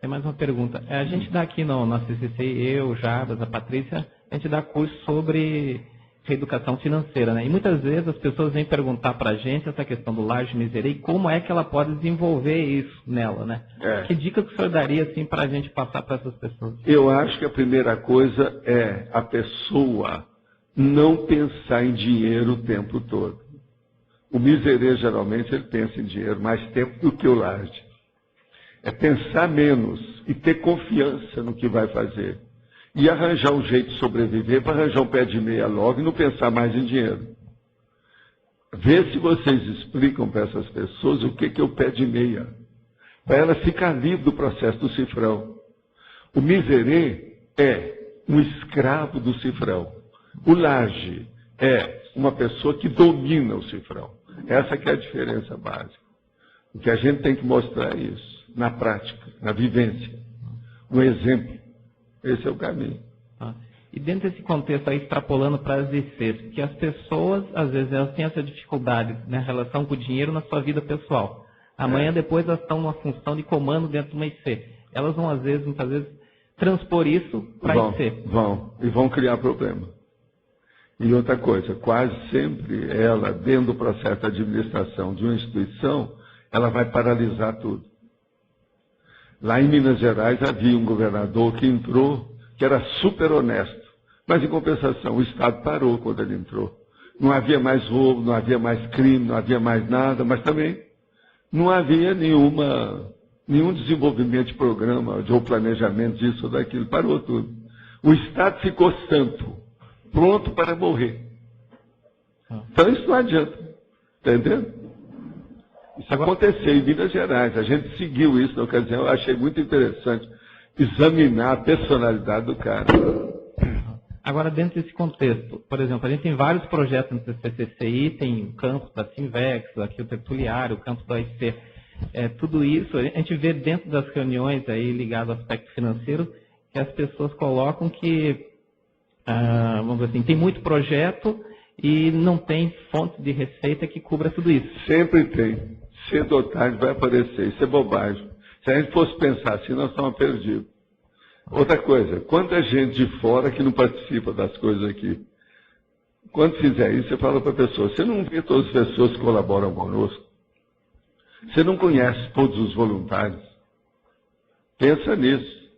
Tem mais uma pergunta. A gente dá aqui na CCC, eu, Jarbas, a Patrícia, a gente dá curso sobre reeducação financeira, né? E muitas vezes as pessoas vêm perguntar para a gente essa questão do laje miserê e como é que ela pode desenvolver isso nela, né? Que dica que o senhor daria assim, para a gente passar para essas pessoas? Eu acho que a primeira coisa é a pessoa não pensar em dinheiro o tempo todo. O miserê, geralmente, ele pensa em dinheiro mais tempo do que o laje. É pensar menos e ter confiança no que vai fazer. E arranjar um jeito de sobreviver para arranjar um pé de meia logo e não pensar mais em dinheiro. Vê se vocês explicam para essas pessoas o que é o pé de meia. Para ela ficar livre do processo do cifrão. O miserê é um escravo do cifrão. O laje é uma pessoa que domina o cifrão. Essa que é a diferença básica. O que a gente tem que mostrar é isso, na prática, na vivência. Um exemplo. Esse é o caminho. E dentro desse contexto aí, extrapolando para as ICs, que as pessoas, às vezes, elas têm essa dificuldade na relação com o dinheiro na sua vida pessoal. Amanhã, depois, elas estão numa função de comando dentro de uma IC. Elas vão, às vezes, muitas vezes, transpor isso para a IC. E vão criar problema. E outra coisa, quase sempre ela, dentro do processo de administração de uma instituição, ela vai paralisar tudo. Lá em Minas Gerais havia um governador que entrou, que era super honesto. Mas, em compensação, o Estado parou quando ele entrou. Não havia mais roubo, não havia mais crime, não havia mais nada, mas também não havia nenhum desenvolvimento de programa, ou planejamento disso ou daquilo. Parou tudo. O Estado ficou santo, pronto para morrer. Então, isso não adianta. Entendeu? Isso aconteceu em Minas Gerais. A gente seguiu isso na ocasião. Eu achei muito interessante examinar a personalidade do cara. Agora, dentro desse contexto, por exemplo, a gente tem vários projetos no CCCI, tem o campus da Sinvex, aqui o Tertuliário, o campus da OIC. Tudo isso, a gente vê dentro das reuniões aí ligado ao aspecto financeiro, que as pessoas colocam que, vamos dizer assim, tem muito projeto e não tem fonte de receita que cubra tudo isso. Sempre tem. Cedo ou tarde vai aparecer. Isso é bobagem. Se a gente fosse pensar assim, nós estamos perdidos. Outra coisa, quanta gente de fora que não participa das coisas aqui. Quando fizer isso, você fala para a pessoa, você não vê todas as pessoas que colaboram conosco. Você não conhece todos os voluntários. Pensa nisso.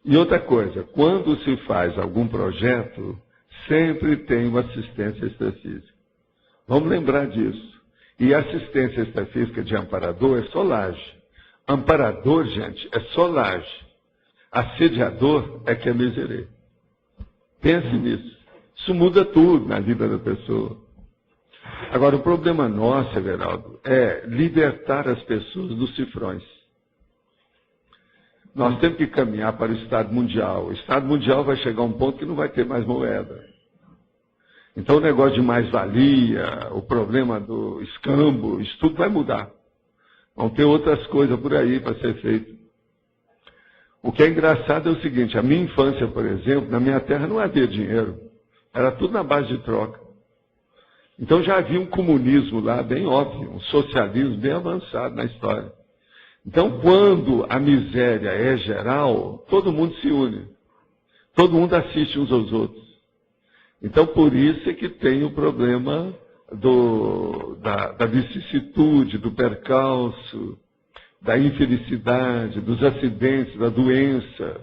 E outra coisa, quando se faz algum projeto, sempre tem uma assistência extrafísica. Vamos lembrar disso. E a assistência extrafísica de amparador é só laje. Amparador, gente, é só laje. Assediador é que é miserê. Pense nisso. Isso muda tudo na vida da pessoa. Agora, o problema nosso, Everaldo, é libertar as pessoas dos cifrões. Nós temos que caminhar para o Estado Mundial. O Estado Mundial vai chegar a um ponto que não vai ter mais moeda. Então, o negócio de mais-valia, o problema do escambo, isso tudo vai mudar. Vão ter outras coisas por aí para ser feito. O que é engraçado é o seguinte, a minha infância, por exemplo, na minha terra não havia dinheiro. Era tudo na base de troca. Então já havia um comunismo lá bem óbvio, um socialismo bem avançado na história. Então quando a miséria é geral, todo mundo se une. Todo mundo assiste uns aos outros. Então por isso é que tem o problema da vicissitude, do percalço, da infelicidade, dos acidentes, da doença.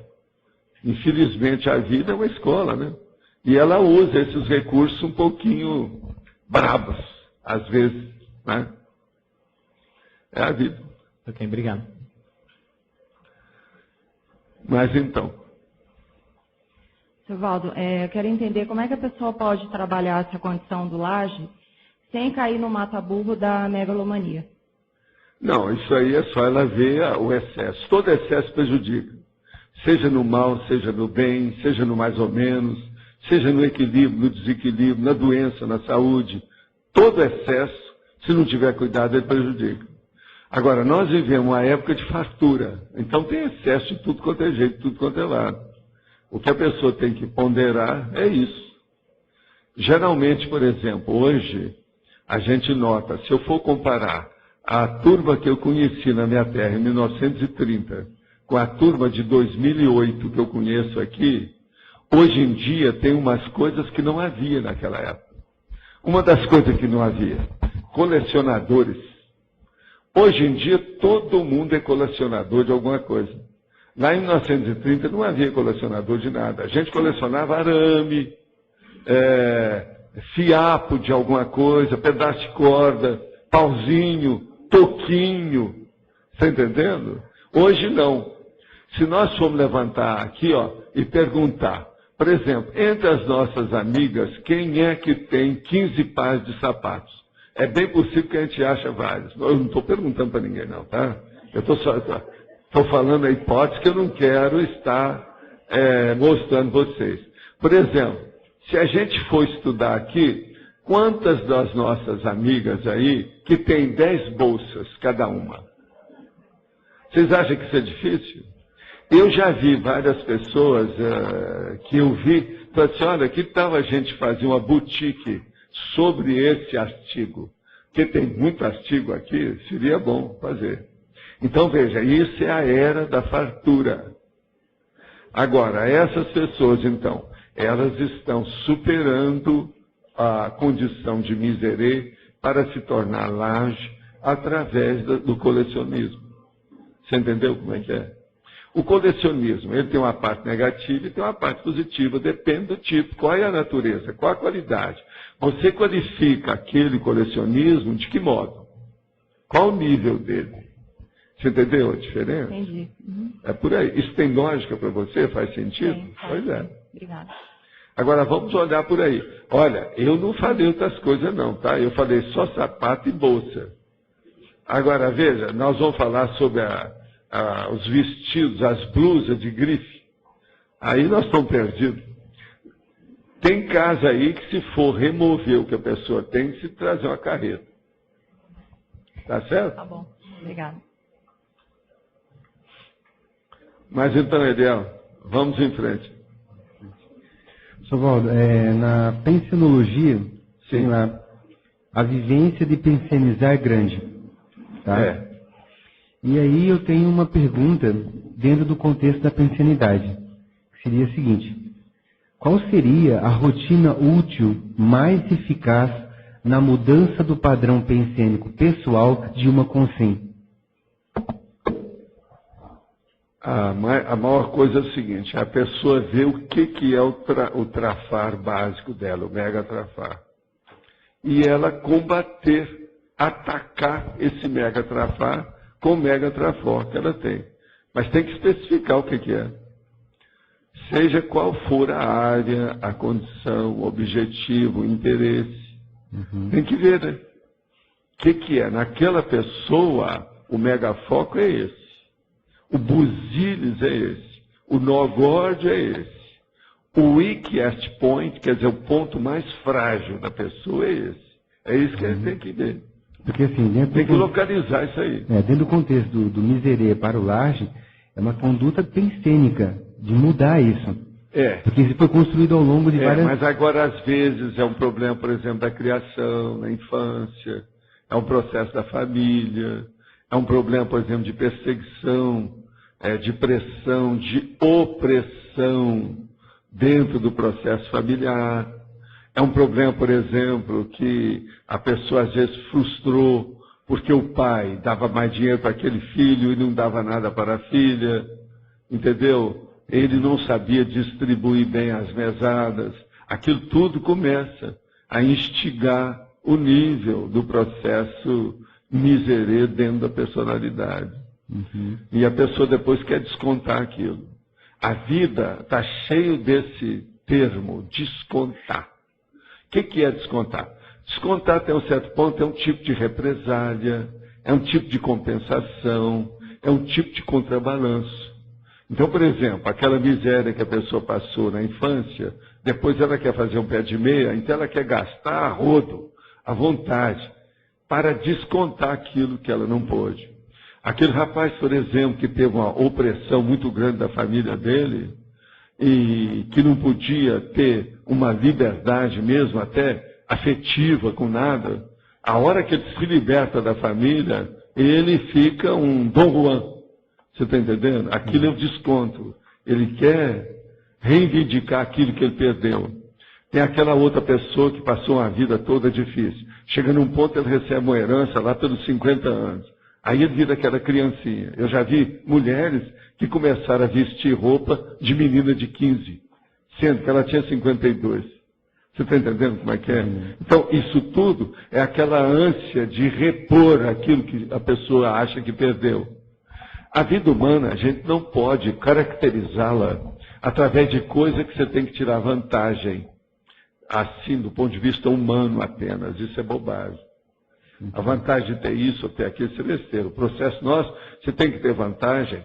Infelizmente, a vida é uma escola, né? E ela usa esses recursos um pouquinho brabos, às vezes, né? É a vida. Ok, obrigado. Mas então... Seu Valdo, eu quero entender como é que a pessoa pode trabalhar essa condição do laje sem cair no mata-burro da megalomania. Não, isso aí é só ela ver o excesso. Todo excesso prejudica. Seja no mal, seja no bem, seja no mais ou menos, seja no equilíbrio, no desequilíbrio, na doença, na saúde. Todo excesso, se não tiver cuidado, ele prejudica. Agora, nós vivemos uma época de fartura. Então tem excesso de tudo quanto é jeito, tudo quanto é lado. O que a pessoa tem que ponderar é isso. Geralmente, por exemplo, hoje, a gente nota, se eu for comparar a turma que eu conheci na minha terra em 1930, com a turma de 2008 que eu conheço aqui, hoje em dia tem umas coisas que não havia naquela época. Uma das coisas que não havia, colecionadores. Hoje em dia todo mundo é colecionador de alguma coisa. Lá em 1930 não havia colecionador de nada. A gente colecionava arame, fiapo de alguma coisa, pedaço de corda, pauzinho, toquinho, está entendendo? Hoje não. Se nós formos levantar aqui, ó, e perguntar, por exemplo, entre as nossas amigas, quem é que tem 15 pares de sapatos? É bem possível que a gente ache vários. Eu não estou perguntando para ninguém não, tá? Eu estou falando a hipótese que eu não quero estar mostrando vocês. Por exemplo, se a gente for estudar aqui, quantas das nossas amigas aí que tem 10 bolsas cada uma? Vocês acham que isso é difícil? Eu já vi várias pessoas que eu vi, falaram assim, olha, que tal a gente fazer uma boutique sobre esse artigo? Porque tem muito artigo aqui, seria bom fazer. Então, veja, isso é a era da fartura. Agora, essas pessoas, então, elas estão superando a condição de miserê para se tornar laje através do colecionismo. Você entendeu como é que é? O colecionismo, ele tem uma parte negativa e tem uma parte positiva, depende do tipo, qual é a natureza, qual a qualidade. Você qualifica aquele colecionismo de que modo? Qual o nível dele? Você entendeu a diferença? Entendi. Uhum. É por aí. Isso tem lógica para você? Faz sentido? Sim, pois é. Obrigada. Agora, vamos olhar por aí. Olha, eu não falei outras coisas não, tá? Eu falei só sapato e bolsa. Agora, veja, nós vamos falar sobre os vestidos, as blusas de grife. Aí nós estamos perdidos. Tem casa aí que se for remover o que a pessoa tem, se trazer uma carreta. Tá certo? Tá bom. Obrigada. Mas então, Ediel, vamos em frente. Sr. Valdo, na pensionologia, tem lá a vivência de pensionizar grande. Tá? E aí eu tenho uma pergunta dentro do contexto da pensionidade, que seria a seguinte: qual seria a rotina útil mais eficaz na mudança do padrão pensênico pessoal de uma consciência? A maior coisa é o seguinte, a pessoa vê o que é o trafar básico dela, o mega trafar. E ela combater, atacar esse mega trafar com o mega trafor que ela tem. Mas tem que especificar o que é. Seja qual for a área, a condição, o objetivo, o interesse. Tem que ver, né? O que é? Naquela pessoa, o megafoco é esse. O busilis é esse. O nogord é esse. O weakest point, quer dizer, o ponto mais frágil da pessoa é esse. É isso que a gente tem que ver. Porque, assim, tem que localizar isso aí. Dentro do contexto do miserê para o laje, é uma conduta pensênica de mudar isso. Porque isso foi construído ao longo de várias... Mas agora, às vezes, é um problema, por exemplo, da criação, na infância, é um processo da família, é um problema, por exemplo, de perseguição, de pressão, de opressão dentro do processo familiar. É um problema, por exemplo, que a pessoa às vezes frustrou porque o pai dava mais dinheiro para aquele filho e não dava nada para a filha, entendeu? Ele não sabia distribuir bem as mesadas. Aquilo tudo começa a instigar o nível do processo miserê dentro da personalidade. E a pessoa depois quer descontar aquilo. A vida está cheio desse termo, descontar. O que é descontar? Descontar até um certo ponto é um tipo de represália, é um tipo de compensação, é um tipo de contrabalanço. Então, por exemplo, aquela miséria que a pessoa passou na infância, depois ela quer fazer um pé de meia, então ela quer gastar a rodo, à vontade, para descontar aquilo que ela não pôde. Aquele rapaz, por exemplo, que teve uma opressão muito grande da família dele, e que não podia ter uma liberdade mesmo, até afetiva, com nada, a hora que ele se liberta da família, ele fica um Dom Juan. Você está entendendo? Aquilo é o desconto. Ele quer reivindicar aquilo que ele perdeu. Tem aquela outra pessoa que passou uma vida toda difícil. Chega num ponto, ele recebe uma herança lá pelos 50 anos. Aí ele vira aquela criancinha. Eu já vi mulheres que começaram a vestir roupa de menina de 15, sendo que ela tinha 52. Você está entendendo como é que é? Então, isso tudo é aquela ânsia de repor aquilo que a pessoa acha que perdeu. A vida humana, a gente não pode caracterizá-la através de coisa que você tem que tirar vantagem, assim, do ponto de vista humano apenas. Isso é bobagem. A vantagem de ter isso ou ter aquilo, isso é besteira. O processo nosso, você tem que ter vantagem,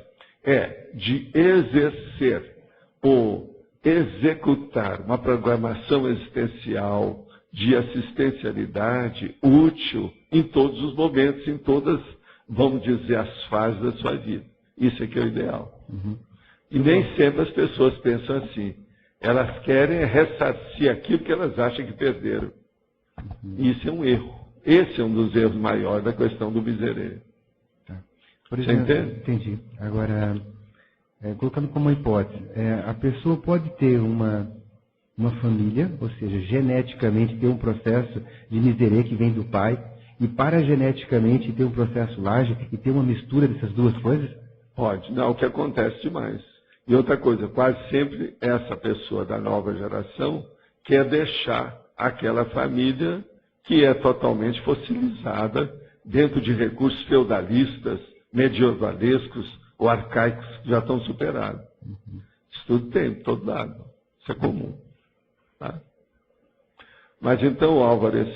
de exercer ou executar uma programação existencial de assistencialidade útil em todos os momentos, em todas, vamos dizer, as fases da sua vida. Isso é que é o ideal. E nem sempre as pessoas pensam assim. Elas querem ressarcir aquilo que elas acham que perderam. E isso é um erro. Esse é um dos erros maiores da questão do miserê. Tá. Por exemplo, você entende? Entendi. Agora, colocando como hipótese, a pessoa pode ter uma família, ou seja, geneticamente ter um processo de miserê que vem do pai, e parageneticamente ter um processo laje e ter uma mistura dessas duas coisas? Pode. Não, o que acontece demais. E outra coisa, quase sempre essa pessoa da nova geração quer deixar aquela família que é totalmente fossilizada dentro de recursos feudalistas, medievalescos ou arcaicos que já estão superados. Isso tudo tem, de todo lado. Isso é comum. Tá? Mas então, Álvares.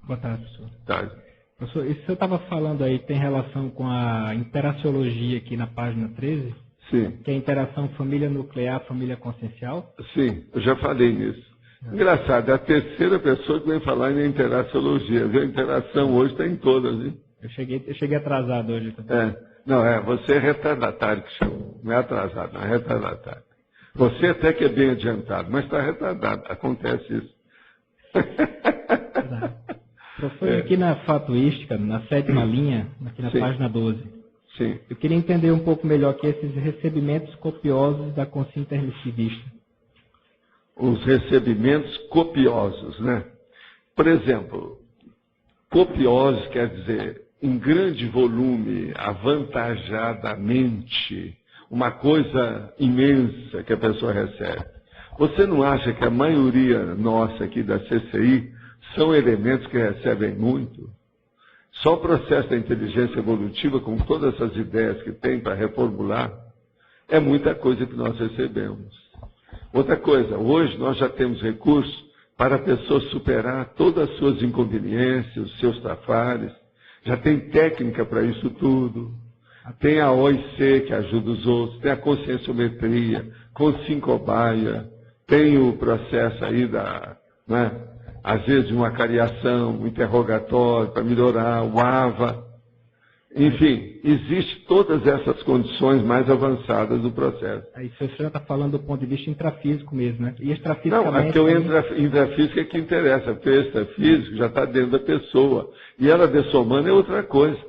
Boa tarde, professor. Tá. Professor, isso que você estava falando aí tem relação com a interaciologia aqui na página 13? Sim. Que é a interação família nuclear, família consciencial? Sim, eu já falei nisso. Engraçado, é a terceira pessoa que vem falar em interaciologia. A interação hoje está em todas, hein? Eu cheguei atrasado hoje também. Não, você é retardatário que chama. Não é atrasado, não é retardatário. Você até que é bem adiantado, mas está retardado. Acontece isso. Professor, aqui na fatuística, na 7ª linha, aqui na página 12. Sim. Eu queria entender um pouco melhor aqui esses recebimentos copiosos da consciência intermissivista. Os recebimentos copiosos, né? Por exemplo, copiosos quer dizer em grande volume, avantajadamente, uma coisa imensa que a pessoa recebe. Você não acha que a maioria nossa aqui da CCI são elementos que recebem muito? Só o processo da inteligência evolutiva, com todas essas ideias que tem para reformular, é muita coisa que nós recebemos. Outra coisa, hoje nós já temos recursos para a pessoa superar todas as suas inconveniências, os seus tafares, já tem técnica para isso tudo. Tem a OIC que ajuda os outros, tem a conscienciometria, Consyncobaia, tem o processo aí às vezes de uma cariação, um interrogatório para melhorar, o AVA. Enfim, existem todas essas condições mais avançadas do processo. Aí o senhor está falando do ponto de vista intrafísico mesmo, né? E Não, aqui o intrafísico é que interessa, porque o extrafísico já está dentro da pessoa. E ela dessomando é outra coisa.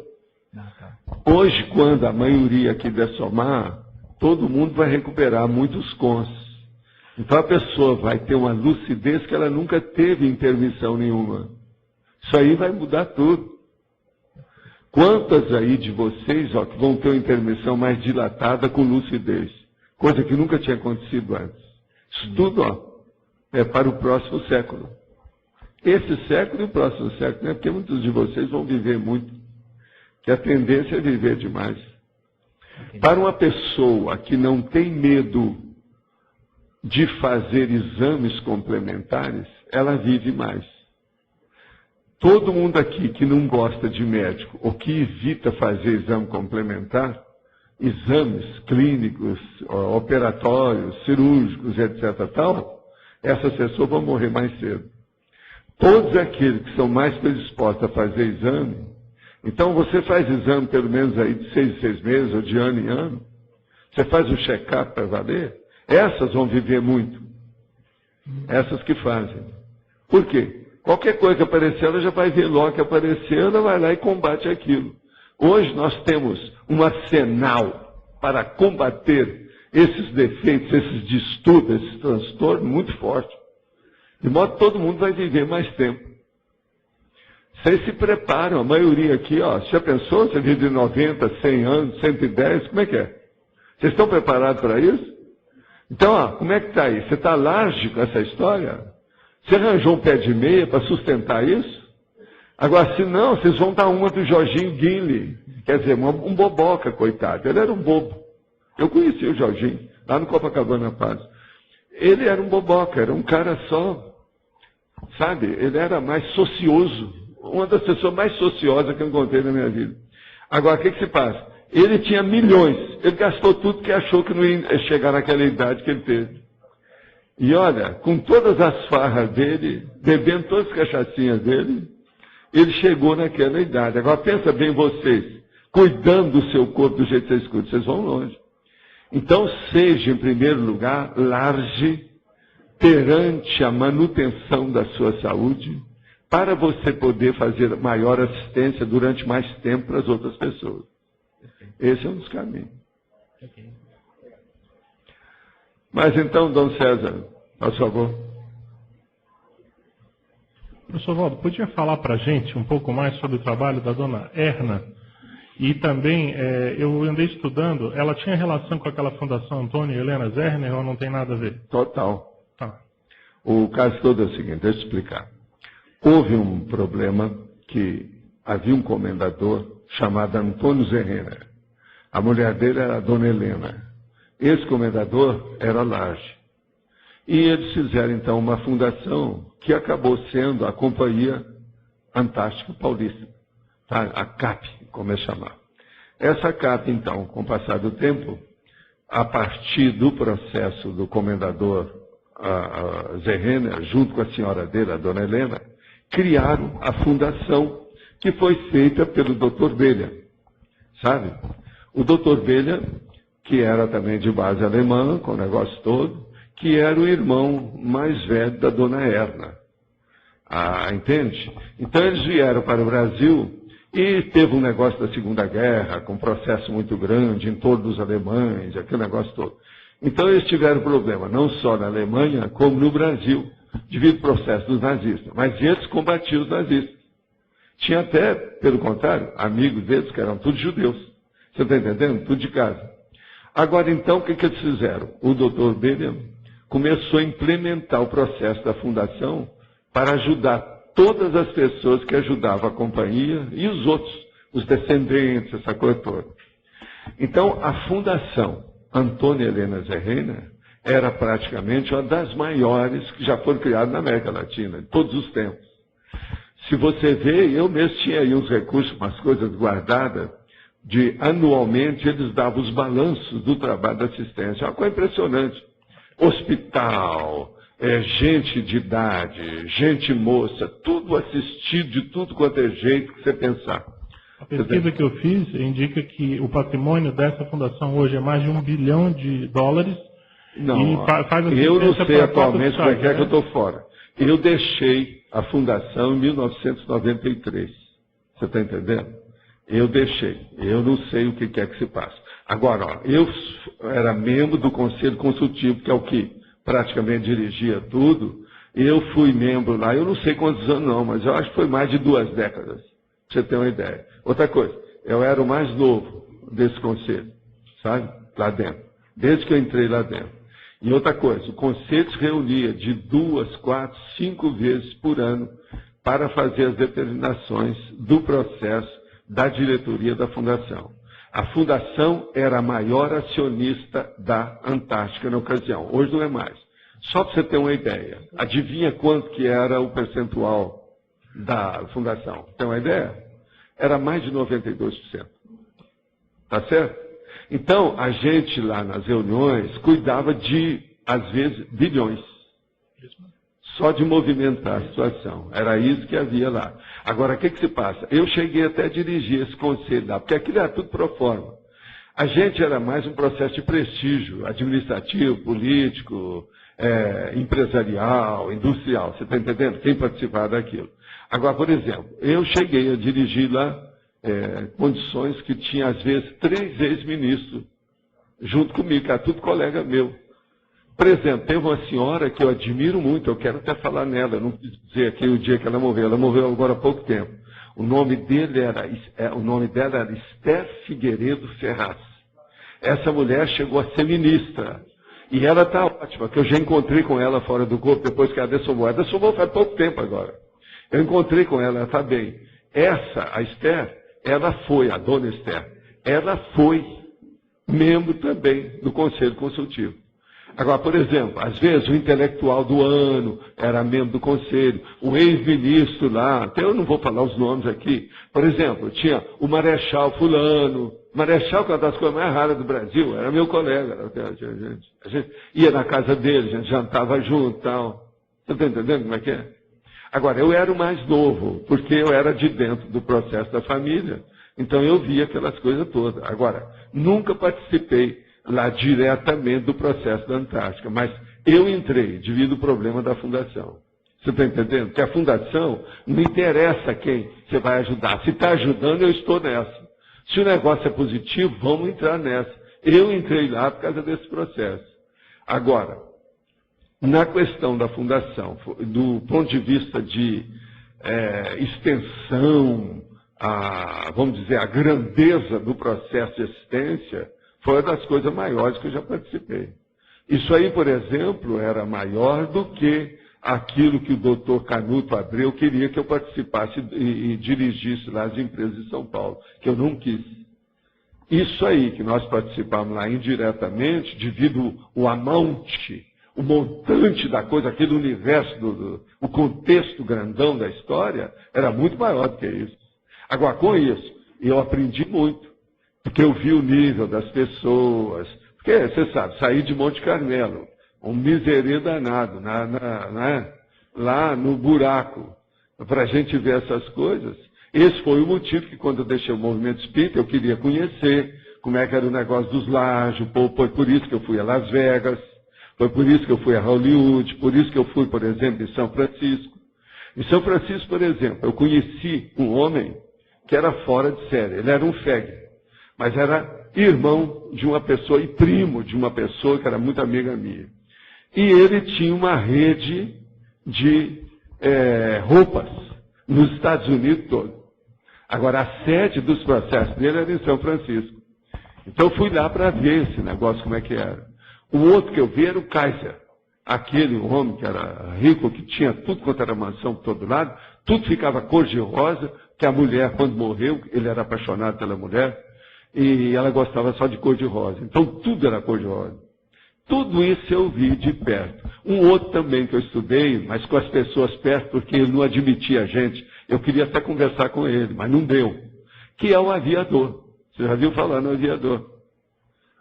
Hoje, quando a maioria aqui dessomar, todo mundo vai recuperar muitos cons. Então a pessoa vai ter uma lucidez que ela nunca teve intermissão nenhuma. Isso aí vai mudar tudo. Quantas aí de vocês que vão ter uma intermissão mais dilatada com lucidez? Coisa que nunca tinha acontecido antes. Isso tudo é para o próximo século. Esse século e o próximo século, né? Porque muitos de vocês vão viver muito. Que a tendência é viver demais. Para uma pessoa que não tem medo de fazer exames complementares, ela vive mais. Todo mundo aqui que não gosta de médico ou que evita fazer exame complementar, exames clínicos, operatórios, cirúrgicos, etc. Essas pessoas vão morrer mais cedo. Todos aqueles que são mais predispostos a fazer exame, então você faz exame pelo menos aí de 6 em 6 meses ou de ano em ano, você faz um check-up para valer, essas vão viver muito. Essas que fazem. Por quê? Qualquer coisa que aparecer, ela já vai ver logo que apareceu, ela vai lá e combate aquilo. Hoje nós temos um arsenal para combater esses defeitos, esses distúrbios, esses transtornos muito forte. De modo que todo mundo vai viver mais tempo. Vocês se preparam, a maioria aqui, você já pensou? Você vive de 90, 100 anos, 110, como é que é? Vocês estão preparados para isso? Então, como é que está aí? Você está alérgico a essa história? Você arranjou um pé de meia para sustentar isso? Agora, se não, vocês vão dar uma do Jorginho Guinle. Quer dizer, um boboca, coitado. Ele era um bobo. Eu conheci o Jorginho, lá no Copacabana Paz. Ele era um boboca, era um cara só. Sabe? Ele era mais socioso. Uma das pessoas mais sociosas que eu encontrei na minha vida. Agora, o que se passa? Ele tinha milhões. Ele gastou tudo que achou que não ia chegar naquela idade que ele teve. E olha, com todas as farras dele, bebendo todas as cachaçinhas dele, ele chegou naquela idade. Agora pensa bem vocês, cuidando do seu corpo do jeito que vocês cuidam, vocês vão longe. Então, seja, em primeiro lugar, large perante a manutenção da sua saúde, para você poder fazer maior assistência durante mais tempo para as outras pessoas. Esse é um dos caminhos. Mas então, Dom César, por favor. Professor Valdo, podia falar para a gente um pouco mais sobre o trabalho da dona Erna? E também, eu andei estudando, ela tinha relação com aquela Fundação Antônio e Helena Zerner ou não tem nada a ver? Total. Tá. O caso todo é o seguinte, deixa eu explicar. Houve um problema que havia um comendador chamado Antônio Zerner. A mulher dele era a dona Helena. Esse comendador era Laje. E eles fizeram, então, uma fundação que acabou sendo a Companhia Antártica Paulista. Tá? A CAP, como é chamado. Essa CAP, então, com o passar do tempo, a partir do processo do comendador Zerner, junto com a senhora dele, a dona Helena, criaram a fundação que foi feita pelo Dr. Belha. Sabe? O Dr. Belha, que era também de base alemã, com o negócio todo, que era o irmão mais velho da dona Erna. Entende? Então eles vieram para o Brasil e teve um negócio da Segunda Guerra, com um processo muito grande em torno dos alemães, aquele negócio todo. Então eles tiveram problema, não só na Alemanha, como no Brasil, devido ao processo dos nazistas. Mas eles combatiam os nazistas. Tinha até, pelo contrário, amigos deles que eram todos judeus. Você está entendendo? Tudo de casa. Agora, então, o que eles fizeram? O Dr. Belha começou a implementar o processo da fundação para ajudar todas as pessoas que ajudavam a companhia e os outros, os descendentes, essa coisa toda. Então, a Fundação Antônio Helena Zerner era praticamente uma das maiores que já foram criadas na América Latina, de todos os tempos. Se você vê, eu mesmo tinha aí uns recursos, umas coisas guardadas, anualmente eles davam os balanços do trabalho da assistência. É uma coisa impressionante. Hospital, gente de idade, gente moça, tudo assistido de tudo quanto é jeito que você pensar. A pesquisa que eu fiz indica que o patrimônio dessa fundação hoje é mais de $1 bilhão. Não, e faz eu não sei atualmente como é que né? eu estou fora. Eu deixei a fundação em 1993. Você está entendendo? Eu deixei. Eu não sei o que é que se passa. Agora, ó, eu era membro do Conselho Consultivo, que é o que praticamente dirigia tudo. Eu fui membro lá, eu não sei quantos anos não, mas eu acho que foi mais de 2 décadas. Pra você ter uma ideia. Outra coisa, eu era o mais novo desse conselho, sabe? Lá dentro. Desde que eu entrei lá dentro. E outra coisa, o conselho se reunia de 2, 4, 5 vezes por ano para fazer as determinações do processo da diretoria da fundação. A fundação era a maior acionista da Antártica na ocasião. Hoje não é mais. Só para você ter uma ideia. Adivinha quanto que era o percentual da fundação? Tem uma ideia? Era mais de 92%. Tá certo? Então, a gente lá nas reuniões cuidava de, às vezes, bilhões. Só de movimentar a situação. Era isso que havia lá. Agora, o que se passa? Eu cheguei até a dirigir esse conselho lá, porque aquilo era tudo pro forma. A gente era mais um processo de prestígio administrativo, político, empresarial, industrial. Você está entendendo? Quem participava daquilo. Agora, por exemplo, eu cheguei a dirigir lá condições que tinha, às vezes, 3 ex-ministros junto comigo, que era tudo colega meu. Por exemplo, teve uma senhora que eu admiro muito, eu quero até falar nela, eu não quis dizer aqui o dia que ela morreu agora há pouco tempo. O nome dela era Esther Figueiredo Ferraz. Essa mulher chegou a ser ministra. E ela está ótima, que eu já encontrei com ela fora do corpo depois que ela dessomou. Ela dessomou faz pouco tempo agora. Eu encontrei com ela está bem. A Esther, a dona Esther, ela foi membro também do Conselho Consultivo. Agora, por exemplo, às vezes o intelectual do ano era membro do conselho, o ex-ministro lá, até eu não vou falar os nomes aqui. Por exemplo, tinha o Marechal fulano, Marechal, que é uma das coisas mais raras do Brasil, era meu colega. A gente ia na casa dele, a gente jantava junto e tal. Você está entendendo como é que é? Agora, eu era o mais novo, porque eu era de dentro do processo da família. Então eu vi aquelas coisas todas. Agora, nunca participei lá diretamente do processo da Antártica, mas eu entrei devido ao problema da fundação. Você está entendendo? Porque a fundação não interessa quem você vai ajudar. Se está ajudando, eu estou nessa. Se o negócio é positivo, vamos entrar nessa. Eu entrei lá por causa desse processo. Agora, na questão da fundação, do ponto de vista de extensão, vamos dizer, a grandeza do processo de assistência, foi uma das coisas maiores que eu já participei. Isso aí, por exemplo, era maior do que aquilo que o doutor Canuto Abreu queria que eu participasse e dirigisse lá as empresas de São Paulo, que eu não quis. Isso aí que nós participamos lá indiretamente, devido ao amount, o montante da coisa, aquele universo, o contexto grandão da história, era muito maior do que isso. Agora, com isso, eu aprendi muito, porque eu vi o nível das pessoas. Porque, você sabe, saí de Monte Carmelo, um miserê danado, lá no buraco, para a gente ver essas coisas. Esse foi o motivo que, quando eu deixei o movimento espírita, eu queria conhecer como é que era o negócio dos Lajos. Foi por isso que eu fui a Las Vegas, foi por isso que eu fui a Hollywood, por isso que eu fui, por exemplo, em São Francisco. Em São Francisco, por exemplo, eu conheci um homem que era fora de série. Ele era um feg, mas era irmão de uma pessoa e primo de uma pessoa que era muito amiga minha. E ele tinha uma rede de roupas nos Estados Unidos todo. Agora, a sede dos processos dele era em São Francisco. Então, eu fui lá para ver esse negócio, como é que era. O outro que eu vi era o Kaiser, aquele homem que era rico, que tinha tudo quanto era mansão por todo lado, tudo ficava cor de rosa, que a mulher, quando morreu, ele era apaixonado pela mulher, e ela gostava só de cor de rosa. Então, tudo era cor de rosa. Tudo isso eu vi de perto. Um outro também que eu estudei, mas com as pessoas perto, porque ele não admitia a gente. Eu queria até conversar com ele, mas não deu. Que é o Aviador. Você já viu falar no Aviador?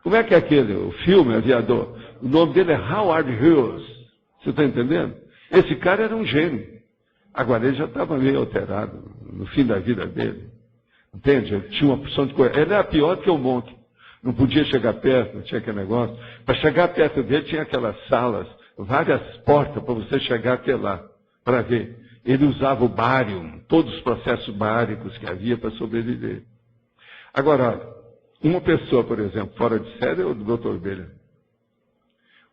Como é que é aquele, o filme Aviador? O nome dele é Howard Hughes. Você está entendendo? Esse cara era um gênio. Agora, ele já estava meio alterado no fim da vida dele. Entende? Ele tinha uma porção de coisa. Ele era pior do que o Monk. Não podia chegar perto, não tinha aquele negócio. Para chegar perto dele, tinha aquelas salas, várias portas para você chegar até lá, para ver. Ele usava o bárium, todos os processos báricos que havia para sobreviver. Agora, uma pessoa, por exemplo, fora de série é o doutor Belha.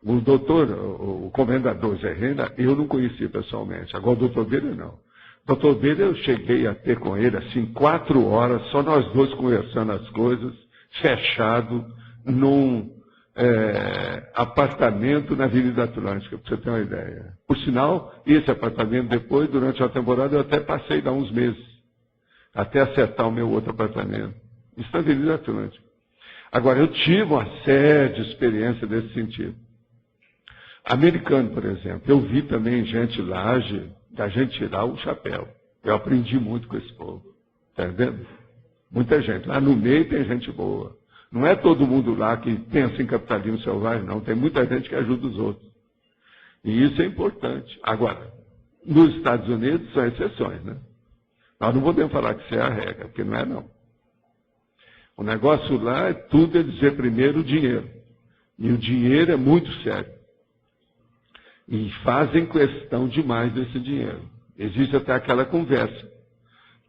O doutor, o comendador Zé Reina, eu não conheci pessoalmente. Agora, o doutor Belha, não. O doutor Belha, eu cheguei a ter com ele, assim, 4 horas, só nós dois conversando as coisas, fechado, num apartamento na Avenida Atlântica, para você ter uma ideia. Por sinal, esse apartamento, depois, durante a temporada, eu até passei lá uns meses, até acertar o meu outro apartamento. Isso na Avenida Atlântica. Agora, eu tive uma série de experiência nesse sentido. Americano, por exemplo, eu vi também gente lá, da gente tirar o chapéu. Eu aprendi muito com esse povo. Está entendendo? Muita gente. Lá no meio tem gente boa. Não é todo mundo lá que pensa em capitalismo selvagem, não. Tem muita gente que ajuda os outros. E isso é importante. Agora, nos Estados Unidos são exceções, né? Nós não podemos falar que isso é a regra, porque não é, não. O negócio lá é tudo dizer primeiro o dinheiro. E o dinheiro é muito sério. E fazem questão demais desse dinheiro. Existe até aquela conversa.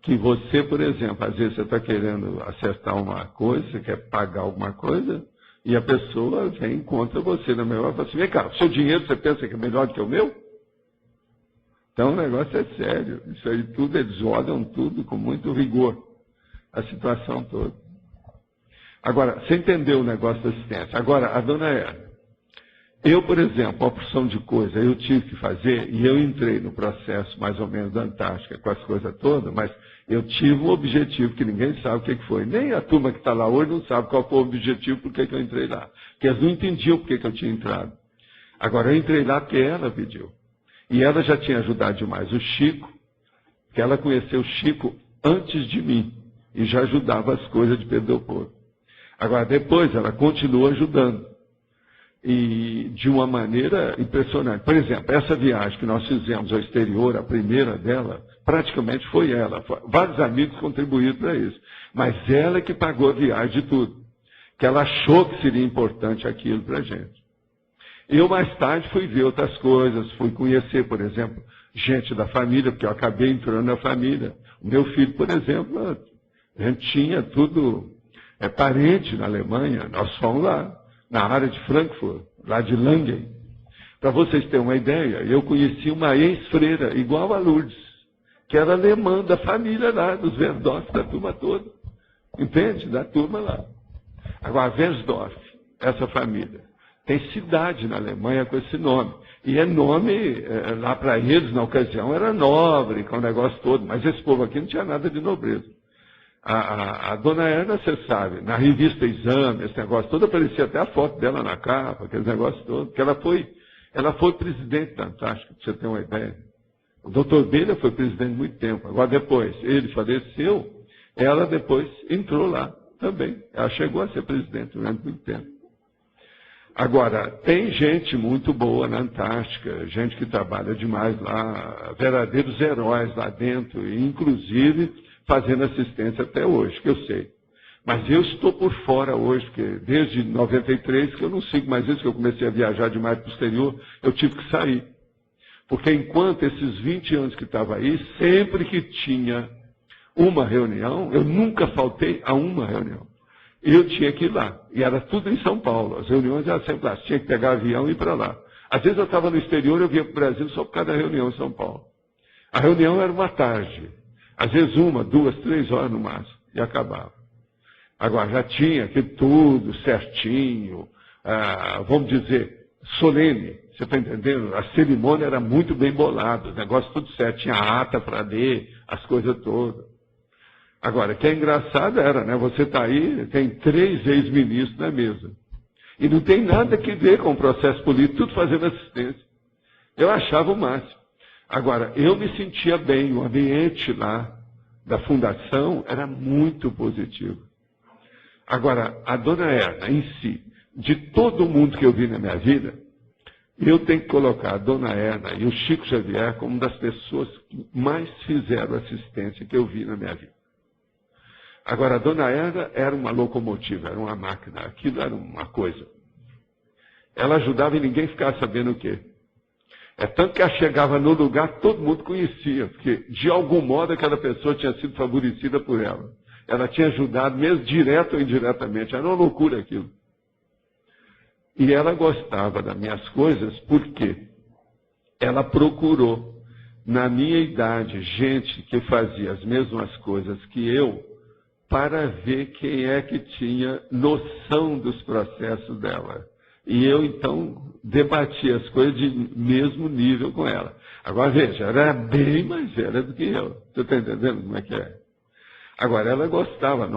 Que você, por exemplo, às vezes você está querendo acertar uma coisa, você quer pagar alguma coisa, e a pessoa vem contra você na melhor e fala assim, vem cá, o seu dinheiro você pensa que é melhor do que o meu? Então o negócio é sério. Isso aí tudo, eles olham tudo com muito rigor. A situação toda. Agora, você entendeu o negócio da assistência. Agora, a dona Erna, eu, por exemplo, uma porção de coisa eu tive que fazer, e eu entrei no processo mais ou menos da Antártica com as coisas todas, mas eu tive um objetivo que ninguém sabe o que foi. Nem a turma que está lá hoje não sabe qual foi o objetivo, por que eu entrei lá. Porque eles não entendiam por que eu tinha entrado. Agora, eu entrei lá porque ela pediu. E ela já tinha ajudado demais o Chico, que ela conheceu o Chico antes de mim, e já ajudava as coisas de Pedro Leopoldo. Agora, depois, ela continuou ajudando. E de uma maneira impressionante. Por exemplo, essa viagem que nós fizemos ao exterior, a primeira dela, praticamente foi ela. Vários amigos contribuíram para isso. Mas ela que pagou a viagem de tudo. Que ela achou que seria importante aquilo para a gente. Eu, mais tarde, fui ver outras coisas, fui conhecer, por exemplo, gente da família, porque eu acabei entrando na família. O meu filho, por exemplo, a gente tinha tudo, parente na Alemanha. Nós fomos lá, na área de Frankfurt, lá de Langen. Para vocês terem uma ideia, eu conheci uma ex-freira, igual a Lourdes, que era alemã da família lá, dos Versdorf, da turma toda. Entende? Da turma lá. Agora, Versdorf, essa família, tem cidade na Alemanha com esse nome. E é nome, lá para eles, na ocasião, era nobre, com o negócio todo. Mas esse povo aqui não tinha nada de nobreza. A dona Erna, você sabe, na revista Exame, esse negócio todo, aparecia até a foto dela na capa, aquele negócio todo, porque ela foi presidente da Antártica, para você ter uma ideia. O doutor Beira foi presidente muito tempo. Agora, depois, ele faleceu, ela depois entrou lá também. Ela chegou a ser presidente durante muito tempo. Agora, tem gente muito boa na Antártica, gente que trabalha demais lá, verdadeiros heróis lá dentro, e inclusive fazendo assistência até hoje, que eu sei. Mas eu estou por fora hoje, porque desde 93, que eu não sigo mais isso, que eu comecei a viajar demais para o exterior, eu tive que sair. Porque enquanto esses 20 anos que estava aí, sempre que tinha uma reunião, eu nunca faltei a uma reunião. Eu tinha que ir lá. E era tudo em São Paulo. As reuniões eram sempre lá. Você tinha que pegar avião e ir para lá. Às vezes eu estava no exterior, eu vinha para o Brasil só por causa da reunião em São Paulo. A reunião era uma tarde. Às vezes 1, 2, 3 horas no máximo. E acabava. Agora, já tinha aquilo tudo certinho, vamos dizer, solene. Você está entendendo? A cerimônia era muito bem bolada, o negócio tudo certo. Tinha ata para ler, as coisas todas. Agora, o que é engraçado era, né? Você está aí, tem 3 ex-ministros na mesa. E não tem nada que ver com o processo político, tudo fazendo assistência. Eu achava o máximo. Agora, eu me sentia bem, o ambiente lá da fundação era muito positivo. Agora, a dona Erna em si, de todo mundo que eu vi na minha vida, eu tenho que colocar a dona Erna e o Chico Xavier como uma das pessoas que mais fizeram assistência que eu vi na minha vida. Agora, a dona Erna era uma locomotiva, era uma máquina, aquilo era uma coisa. Ela ajudava e ninguém ficava sabendo o quê. É tanto que ela chegava no lugar, todo mundo conhecia, porque de algum modo aquela pessoa tinha sido favorecida por ela. Ela tinha ajudado, mesmo direto ou indiretamente. Era uma loucura aquilo. E ela gostava das minhas coisas porque ela procurou, na minha idade, gente que fazia as mesmas coisas que eu, para ver quem é que tinha noção dos processos dela. E eu, então, debatia as coisas de mesmo nível com ela. Agora, veja, ela era bem mais velha do que eu. Você está entendendo como é que é? Agora, ela gostava,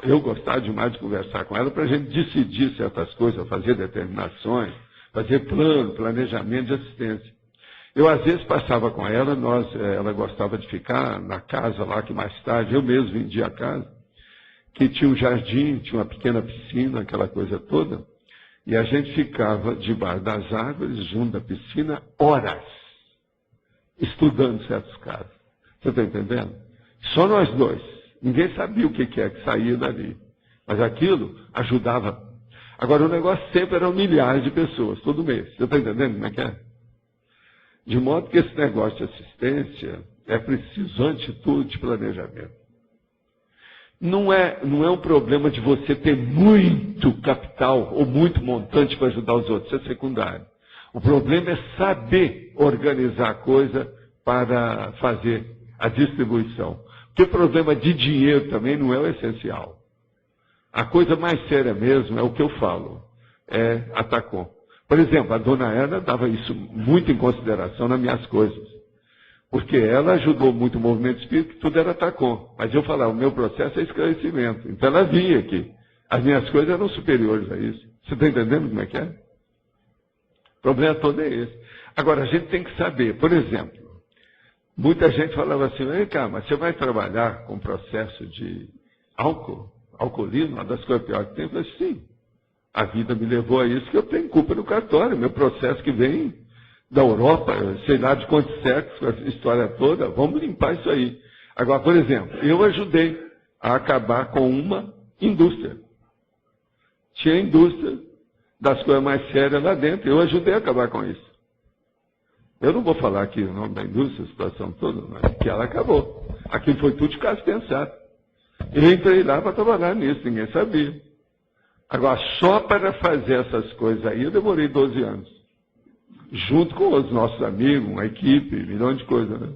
eu gostava demais de conversar com ela para a gente decidir certas coisas, fazer determinações, fazer plano, planejamento de assistência. Eu, às vezes, passava com ela, ela gostava de ficar na casa lá, que mais tarde eu mesmo vendia a casa, que tinha um jardim, tinha uma pequena piscina, aquela coisa toda, e a gente ficava debaixo das árvores, junto da piscina, horas, estudando certos casos. Você está entendendo? Só nós dois. Ninguém sabia o que é que saía dali. Mas aquilo ajudava. Agora, o negócio sempre eram milhares de pessoas, todo mês. Você está entendendo como é que é? De modo que esse negócio de assistência é preciso, antes de tudo, de planejamento. Não é um problema de você ter muito capital ou muito montante para ajudar os outros. Isso é secundário. O problema é saber organizar a coisa para fazer a distribuição. Porque o problema de dinheiro também não é o essencial. A coisa mais séria mesmo é o que eu falo, é a TACOM. Por exemplo, a dona Erna dava isso muito em consideração nas minhas coisas. Porque ela ajudou muito o movimento espírita, que tudo era TACOM. Mas eu falava, o meu processo é esclarecimento. Então ela via que as minhas coisas eram superiores a isso. Você está entendendo como é que é? O problema todo é esse. Agora, a gente tem que saber, por exemplo, muita gente falava assim, vem cá, mas você vai trabalhar com processo de alcoolismo, uma das coisas piores que tem? Eu falei, sim. A vida me levou a isso, que eu tenho culpa no cartório. Meu processo que vem da Europa, sei lá de quantos séculos, com essa história toda, vamos limpar isso aí. Agora, por exemplo, eu ajudei a acabar com uma indústria. Tinha indústria das coisas mais sérias lá dentro, eu ajudei a acabar com isso. Eu não vou falar aqui o nome da indústria, a situação toda, mas que ela acabou. Aquilo foi tudo de caso pensado. Eu entrei lá para trabalhar nisso, ninguém sabia. Agora, só para fazer essas coisas aí, eu demorei 12 anos. Junto com os nossos amigos, uma equipe, milhões de coisas, né?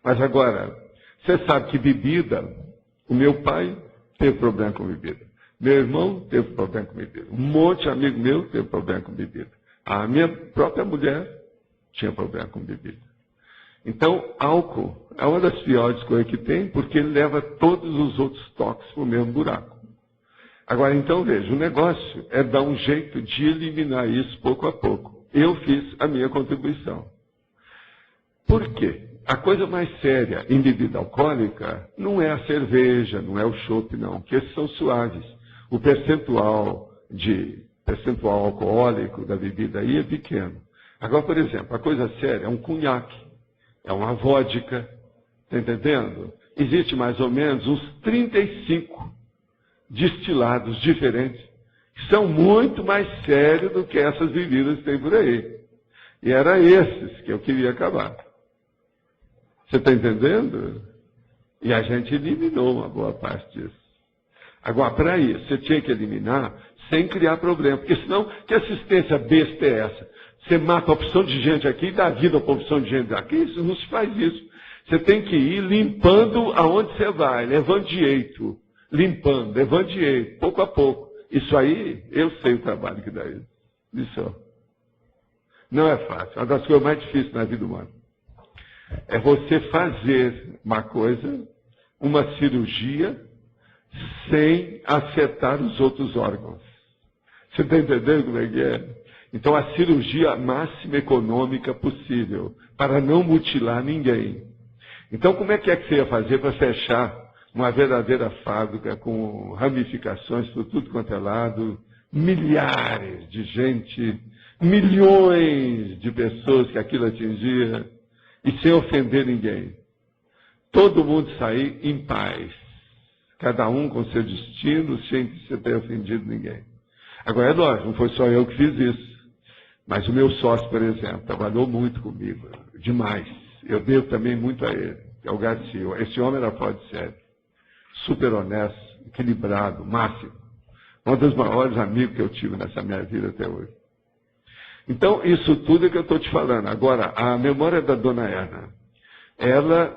Mas agora, você sabe que bebida, o meu pai teve problema com bebida. Meu irmão teve problema com bebida. Um monte de amigo meu teve problema com bebida. A minha própria mulher tinha problema com bebida. Então, álcool é uma das piores coisas que tem, porque ele leva todos os outros toques para o mesmo buraco. Agora, então, veja, o negócio é dar um jeito de eliminar isso pouco a pouco. Eu fiz a minha contribuição. Por quê? A coisa mais séria em bebida alcoólica não é a cerveja, não é o chopp, não, que esses são suaves. O percentual alcoólico da bebida aí é pequeno. Agora, por exemplo, a coisa séria é um cunhaque, é uma vodka, está entendendo? Existe mais ou menos uns 35 destilados diferentes, que são muito mais sérios do que essas bebidas que tem por aí. E era esses que eu queria acabar. Você está entendendo? E a gente eliminou uma boa parte disso. Agora, para isso, você tinha que eliminar sem criar problema, porque senão, que assistência besta é essa? Você mata a opção de gente aqui e dá vida a uma opção de gente aqui? Isso não se faz isso. Você tem que ir limpando aonde você vai, levando jeito. Limpando, levando jeito, pouco a pouco. Isso aí, eu sei o trabalho que dá isso. Não é fácil. Uma das coisas mais difíceis na vida humana é você fazer uma coisa, uma cirurgia, sem afetar os outros órgãos. Você está entendendo como é que é? Então, a cirurgia máxima econômica possível, para não mutilar ninguém. Então, como é que você ia fazer para fechar uma verdadeira fábrica com ramificações por tudo quanto é lado, milhares de gente, milhões de pessoas que aquilo atingia, e sem ofender ninguém. Todo mundo sair em paz, cada um com seu destino, sem que você tenha ofendido ninguém. Agora, é lógico, não foi só eu que fiz isso, mas o meu sócio, por exemplo, trabalhou muito comigo, demais. Eu devo também muito a ele, que é o Garcia. Esse homem era fora de série. Super honesto, equilibrado, máximo. Um dos maiores amigos que eu tive nessa minha vida até hoje. Então, isso tudo é que eu estou te falando. Agora, a memória da dona Erna, ela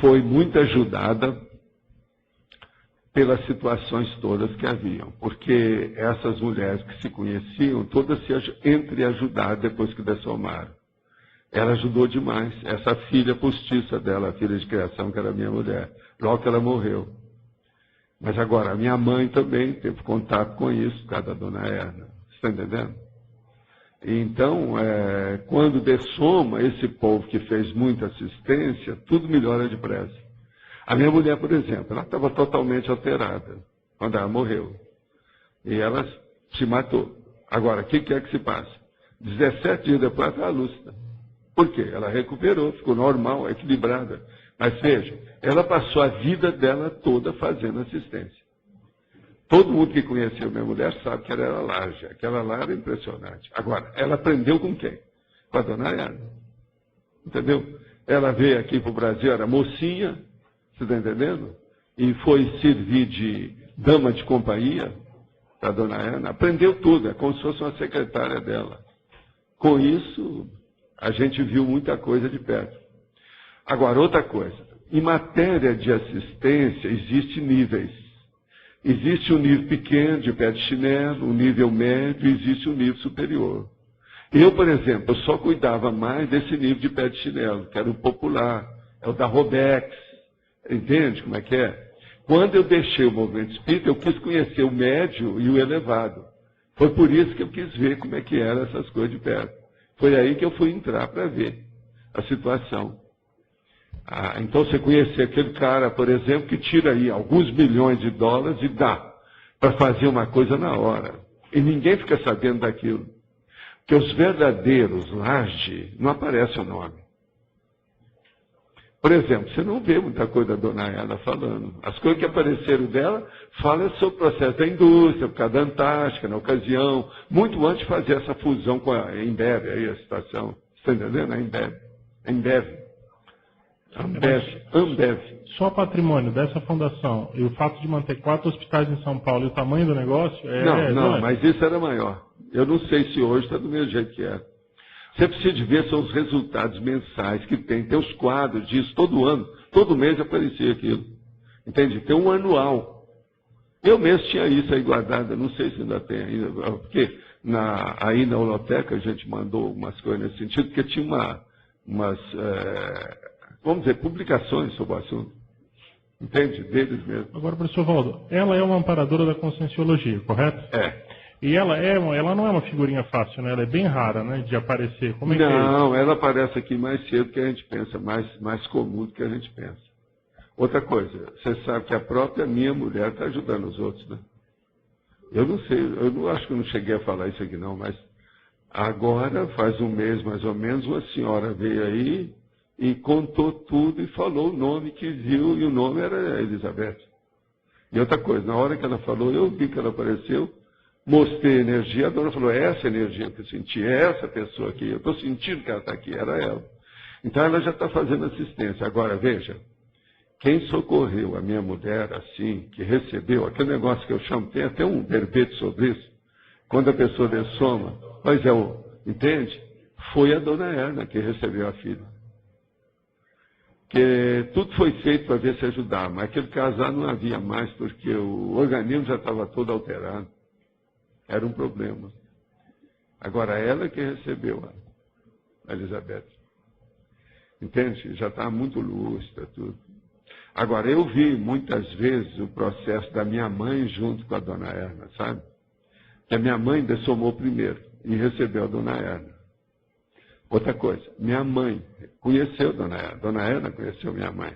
foi muito ajudada pelas situações todas que haviam. Porque essas mulheres que se conheciam, todas se entreajudaram depois que dessomaram. Ela ajudou demais. Essa filha postiça dela, a filha de criação, que era minha mulher, logo que ela morreu. Mas agora, a minha mãe também teve contato com isso, por causa da dona Erna. Você está entendendo? Então, quando dessoma esse povo que fez muita assistência, tudo melhora depressa. A minha mulher, por exemplo, ela estava totalmente alterada quando ela morreu. E ela se matou. Agora, o que é que se passa? 17 dias depois ela estava lúcida. Por quê? Ela recuperou, ficou normal, equilibrada. Mas veja, ela passou a vida dela toda fazendo assistência. Todo mundo que conheceu minha mulher sabe que ela era larga. Aquela lá era impressionante. Agora, ela aprendeu com quem? Com a dona Ana. Entendeu? Ela veio aqui para o Brasil, era mocinha, você está entendendo? E foi servir de dama de companhia para a dona Ana. Aprendeu tudo, é como se fosse uma secretária dela. Com isso, a gente viu muita coisa de perto. Agora, outra coisa. Em matéria de assistência, existem níveis. Existe um nível pequeno, de pé de chinelo, um nível médio, e existe um nível superior. Eu, por exemplo, eu só cuidava mais desse nível de pé de chinelo, que era o popular, é o da Robex. Entende como é que é? Quando eu deixei o movimento espírita, eu quis conhecer o médio e o elevado. Foi por isso que eu quis ver como é que eram essas coisas de perto. Foi aí que eu fui entrar para ver a situação. Então, você conhecer aquele cara, por exemplo, que tira aí alguns milhões de dólares e dá para fazer uma coisa na hora. E ninguém fica sabendo daquilo. que os verdadeiros laje não aparece o nome. Por exemplo, você não vê muita coisa da dona Erna falando. As coisas que apareceram dela falam sobre o processo da indústria, por causa da Antártica, na ocasião, muito antes de fazer essa fusão com a Embev, aí a situação. Você está entendendo? A Ambev. Só o patrimônio dessa fundação e o fato de manter 4 hospitais em São Paulo e o tamanho do negócio Não, mas isso era maior. Eu não sei se hoje está do mesmo jeito que era. Você precisa de ver são os resultados mensais que tem os quadros disso todo ano. Todo mês aparecia aquilo. Entende? Tem um anual. Eu mesmo tinha isso aí guardado, não sei se ainda tem ainda, porque aí na holoteca a gente mandou algumas coisas nesse sentido, porque tinha vamos dizer, publicações sobre o assunto. Entende? Deles mesmo. Agora, professor Valdo, ela é uma amparadora da conscienciologia, correto? É. E ela não é uma figurinha fácil, né? Ela é bem rara, né, de aparecer. Como é que é isso? Não, ela aparece aqui mais cedo do que a gente pensa, mais comum do que a gente pensa. Outra coisa, você sabe que a própria minha mulher está ajudando os outros, né? Eu não sei, acho que eu não cheguei a falar isso aqui não, mas agora, faz um mês mais ou menos, uma senhora veio aí e contou tudo e falou o nome que viu, e o nome era Elizabeth. E outra coisa, na hora que ela falou, eu vi que ela apareceu, mostrei energia, a dona falou, é essa energia que eu senti, é essa pessoa aqui, eu estou sentindo que ela está aqui, era ela. Então ela já está fazendo assistência. Agora, veja, quem socorreu a minha mulher assim, que recebeu, aquele negócio que eu chamo, tem até um verbete sobre isso, quando a pessoa dessoma, mas entende? Foi a dona Erna que recebeu a filha. Que tudo foi feito para ver se ajudar, mas aquele casal não havia mais, porque o organismo já estava todo alterado. Era um problema. Agora, ela que recebeu a Elizabeth. Entende? Já está muito lúcida, tudo. Agora, eu vi muitas vezes o processo da minha mãe junto com a dona Erna, sabe? Que a minha mãe dessomou primeiro e recebeu a dona Erna. Outra coisa, minha mãe conheceu a dona Erna. Dona Erna conheceu minha mãe.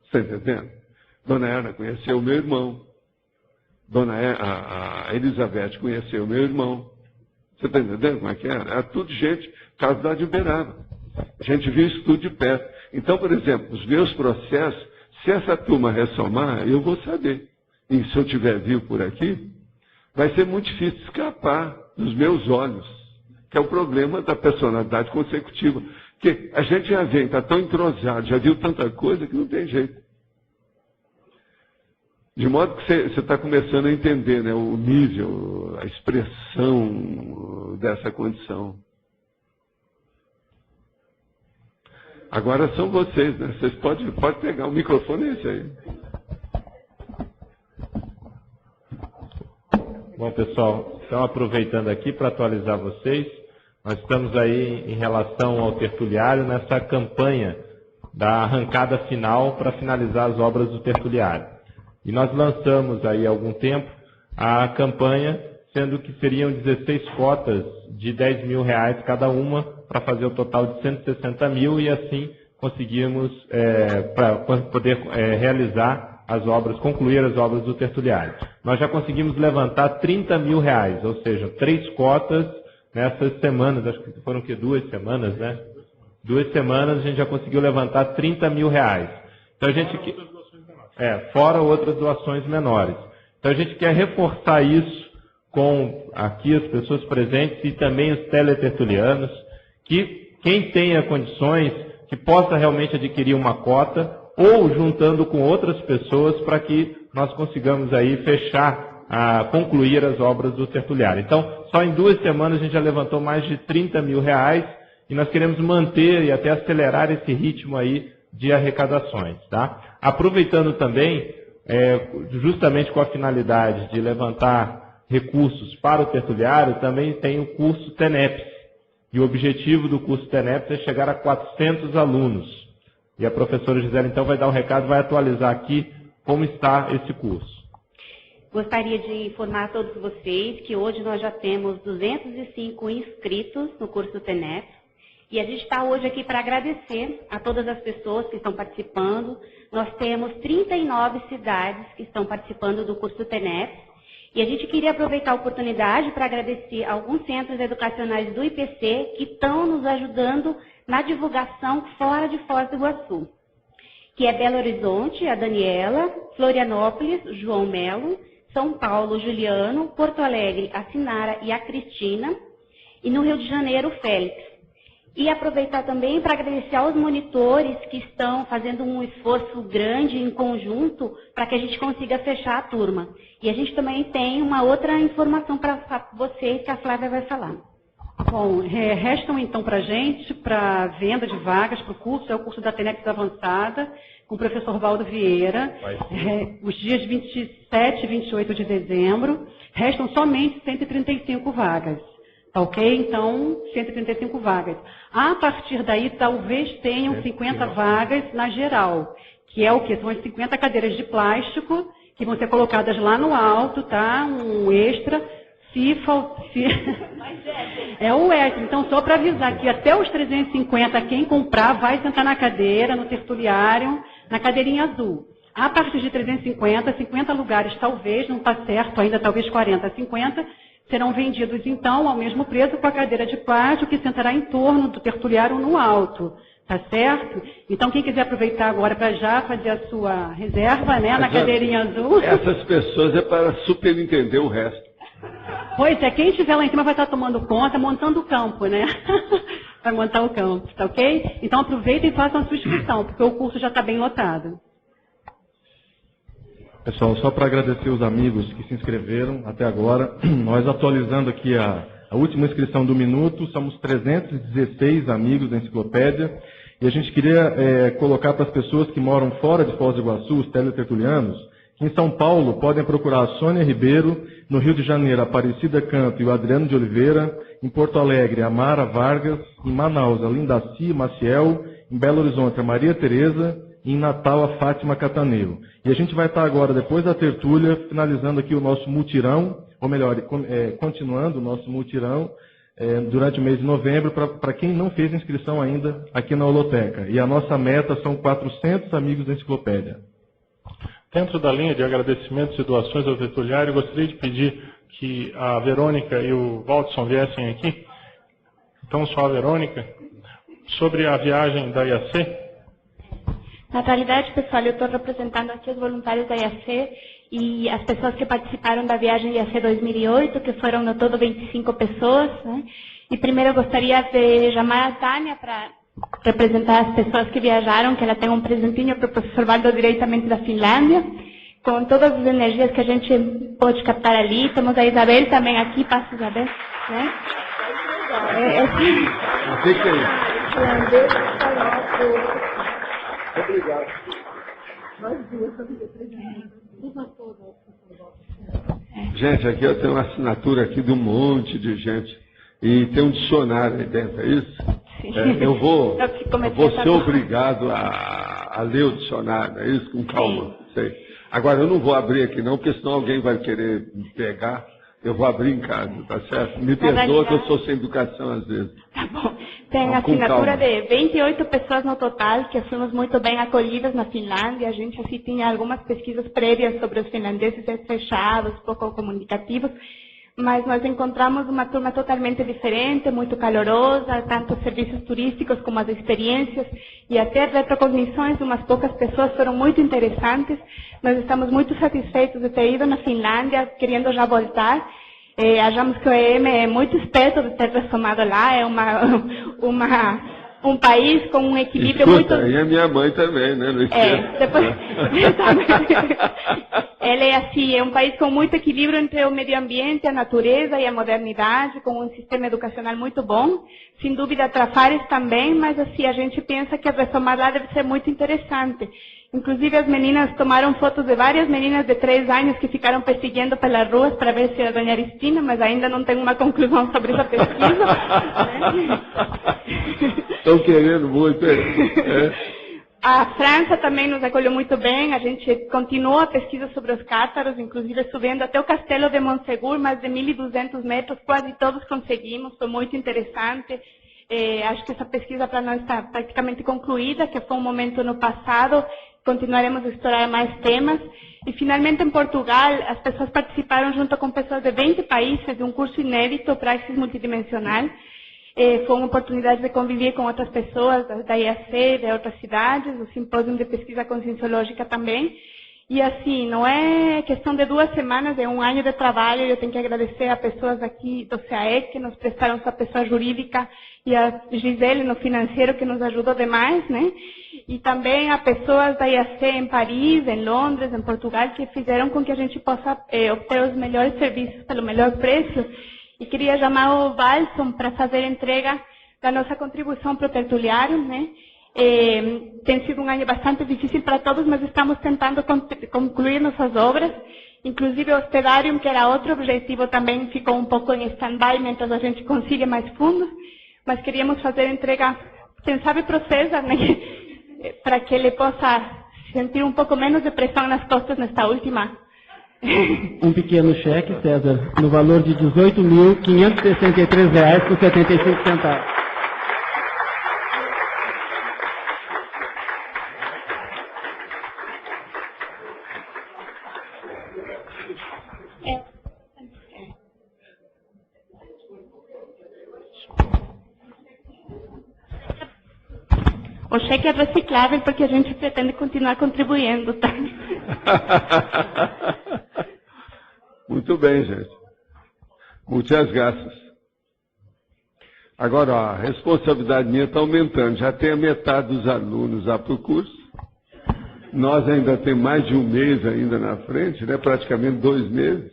Está entendendo? Dona Erna conheceu o meu irmão. A Elizabeth conheceu o meu irmão. Você está entendendo como é que era? Era tudo gente, caso da de Uberaba. A gente viu isso tudo de perto. Então, por exemplo, os meus processos, se essa turma ressomar, eu vou saber. E se eu estiver vivo por aqui, vai ser muito difícil escapar dos meus olhos, que é o problema da personalidade consecutiva. Porque a gente já vem, está tão entrosado, já viu tanta coisa que não tem jeito. De modo que você está começando a entender, né, o nível, a expressão dessa condição. Agora são vocês, né? Vocês podem pegar o microfone, esse aí. Bom, pessoal, então aproveitando aqui para atualizar vocês, nós estamos aí em relação ao tertuliário nessa campanha da arrancada final para finalizar as obras do tertuliário. E nós lançamos aí há algum tempo a campanha, sendo que seriam 16 cotas de R$10 mil cada uma, para fazer o total de 160 mil e assim conseguirmos para poder realizar as obras, concluir as obras do tertuliário. Nós já conseguimos levantar R$30 mil, ou seja, 3 cotas nessas semanas, acho que foram 2 semanas, né? 2 semanas a gente já conseguiu levantar R$30 mil. Então a gente fora outras doações menores. Então a gente quer reforçar isso com aqui as pessoas presentes e também os teletertulianos, que quem tenha condições, que possa realmente adquirir uma cota, ou juntando com outras pessoas para que nós consigamos aí concluir as obras do tertuliário. Então, só em 2 semanas a gente já levantou mais de R$30 mil e nós queremos manter e até acelerar esse ritmo aí de arrecadações, tá? Aproveitando também, justamente com a finalidade de levantar recursos para o tertuliário, também tem o curso TENEPS. E o objetivo do curso TENEPS é chegar a 400 alunos. E a professora Gisela, então, vai dar um recado, vai atualizar aqui como está esse curso. Gostaria de informar a todos vocês que hoje nós já temos 205 inscritos no curso TENEPS. E a gente está hoje aqui para agradecer a todas as pessoas que estão participando. Nós temos 39 cidades que estão participando do curso TENEPS. E a gente queria aproveitar a oportunidade para agradecer alguns centros educacionais do IPC que estão nos ajudando na divulgação fora de Foz do Iguaçu, que é Belo Horizonte, a Daniela, Florianópolis, João Melo, São Paulo, Juliano, Porto Alegre, a Sinara e a Cristina, e no Rio de Janeiro, o Félix. E aproveitar também para agradecer aos monitores que estão fazendo um esforço grande em conjunto para que a gente consiga fechar a turma. E a gente também tem uma outra informação para vocês que a Flávia vai falar. Bom, restam então para a gente, para venda de vagas para o curso, é o curso da TENEX Avançada, com o professor Valdo Vieira, os dias 27 e 28 de dezembro, restam somente 135 vagas. Tá ok? Então, 135 vagas. A partir daí, talvez tenham 50 vagas na geral, que é o quê? São as 50 cadeiras de plástico que vão ser colocadas lá no alto, tá? Um extra. É o extra. Então, só para avisar que até os 350, quem comprar vai sentar na cadeira, no tertuliário, na cadeirinha azul. A partir de 350, 50 lugares talvez, não está certo ainda, talvez 40, 50, serão vendidos, então, ao mesmo preço com a cadeira de plástico que sentará em torno do tertuliário no alto. Tá certo? Então, quem quiser aproveitar agora para já fazer a sua reserva, né, na cadeirinha azul. Essas pessoas é para superentender o resto. Pois é, quem estiver lá em cima vai estar tomando conta, montando o campo, né? Vai montar o campo, tá ok? Então, aproveitem e façam a sua inscrição, porque o curso já está bem lotado. Pessoal, só para agradecer os amigos que se inscreveram até agora, nós atualizando aqui a última inscrição do minuto, somos 316 amigos da enciclopédia, e a gente queria colocar para as pessoas que moram fora de Foz do Iguaçu, os teletertulianos, que em São Paulo podem procurar a Sônia Ribeiro, no Rio de Janeiro, a Aparecida Canto e o Adriano de Oliveira, em Porto Alegre, a Mara Vargas, em Manaus, a Lindaci Maciel, em Belo Horizonte, a Maria Tereza, em Natal, a Fátima Cataneiro. E a gente vai estar agora, depois da tertúlia, finalizando aqui o nosso mutirão, ou melhor, continuando o nosso mutirão durante o mês de novembro, para quem não fez inscrição ainda aqui na Holoteca. E a nossa meta são 400 amigos da enciclopédia. Dentro da linha de agradecimentos e doações ao tertuliário, eu gostaria de pedir que a Verônica e o Waldson viessem aqui. Então, só a Verônica, sobre a viagem da IAC. Na realidade, pessoal, eu estou representando aqui os voluntários da IAC e as pessoas que participaram da viagem IAC 2008, que foram no todo 25 pessoas, né? E primeiro eu gostaria de chamar a Tânia para representar as pessoas que viajaram, que ela tem um presentinho para o professor Valdo diretamente da Finlândia, com todas as energias que a gente pode captar ali. Temos a Isabel também aqui, passa Isabel, né? O que é isso? Obrigado. Gente, aqui eu tenho uma assinatura aqui de um monte de gente. E tem um dicionário aí dentro, é isso? Eu vou ser obrigado a ler o dicionário, é isso? Com calma. Sei. Agora, eu não vou abrir aqui não, porque senão alguém vai querer me pegar. Eu vou abrir em casa, tá certo? Me perdoa que eu sou sem educação às vezes. Tá bom. Tem a assinatura de 28 pessoas no total, que fomos muito bem acolhidas na Finlândia. A gente assim, tinha algumas pesquisas prévias sobre os finlandeses fechados, pouco comunicativos, mas nós encontramos uma turma totalmente diferente, muito calorosa, tanto os serviços turísticos como as experiências, e até retrocognições de umas poucas pessoas foram muito interessantes. Nós estamos muito satisfeitos de ter ido na Finlândia, querendo já voltar. Achamos que o EM é muito esperto de ter retomado lá, é um país com um equilíbrio muito... E a minha mãe também, né? Ele é assim, é um país com muito equilíbrio entre o meio ambiente, a natureza e a modernidade, com um sistema educacional muito bom. Sem dúvida, Trafares também, mas assim, a gente pensa que retomar lá deve ser muito interessante. Inclusive, as meninas tomaram fotos de várias meninas de 3 anos que ficaram perseguindo pelas ruas para ver se era a Dona Aristina, mas ainda não tem uma conclusão sobre essa pesquisa. Estão querendo muito. A França também nos acolheu muito bem. A gente continuou a pesquisa sobre os cátaros, inclusive subindo até o castelo de Montsegur, mais de 1.200 metros, quase todos conseguimos, foi muito interessante. Acho que essa pesquisa para nós está praticamente concluída, que foi um momento no passado. Continuaremos a explorar mais temas. E finalmente em Portugal, as pessoas participaram junto com pessoas de 20 países de um curso inédito, Praxis Multidimensional. Foi uma oportunidade de conviver com outras pessoas da IAC, de outras cidades, o simpósio de pesquisa conscienciológica também. E assim, não é questão de 2 semanas, é um ano de trabalho. Eu tenho que agradecer a pessoas aqui do CAE que nos prestaram sua pessoa jurídica e a Gisele no financeiro que nos ajudou demais, né? E também a pessoas da IAC em Paris, em Londres, em Portugal, que fizeram com que a gente possa obter os melhores serviços pelo melhor preço. E queria chamar o Walson para fazer a entrega da nossa contribuição para o tertuliário, né? Tem sido um ano bastante difícil para todos, mas estamos tentando concluir nossas obras. Inclusive o hospedarium, que era outro objetivo, também ficou um pouco em stand-by, mientras a gente consiga mais fundos. Mas queríamos fazer a entrega, quem sabe para o César, né? Para que ele possa sentir um pouco menos de pressão nas costas nesta última. Um pequeno cheque, César, no valor de R$ 18.563,75. O cheque é reciclável porque a gente pretende continuar contribuindo, tá? Muito bem, gente. Muitas graças. Agora, ó, a responsabilidade minha está aumentando. Já tem a metade dos alunos lá para o curso. Nós ainda temos mais de um mês ainda na frente, né? Praticamente 2 meses.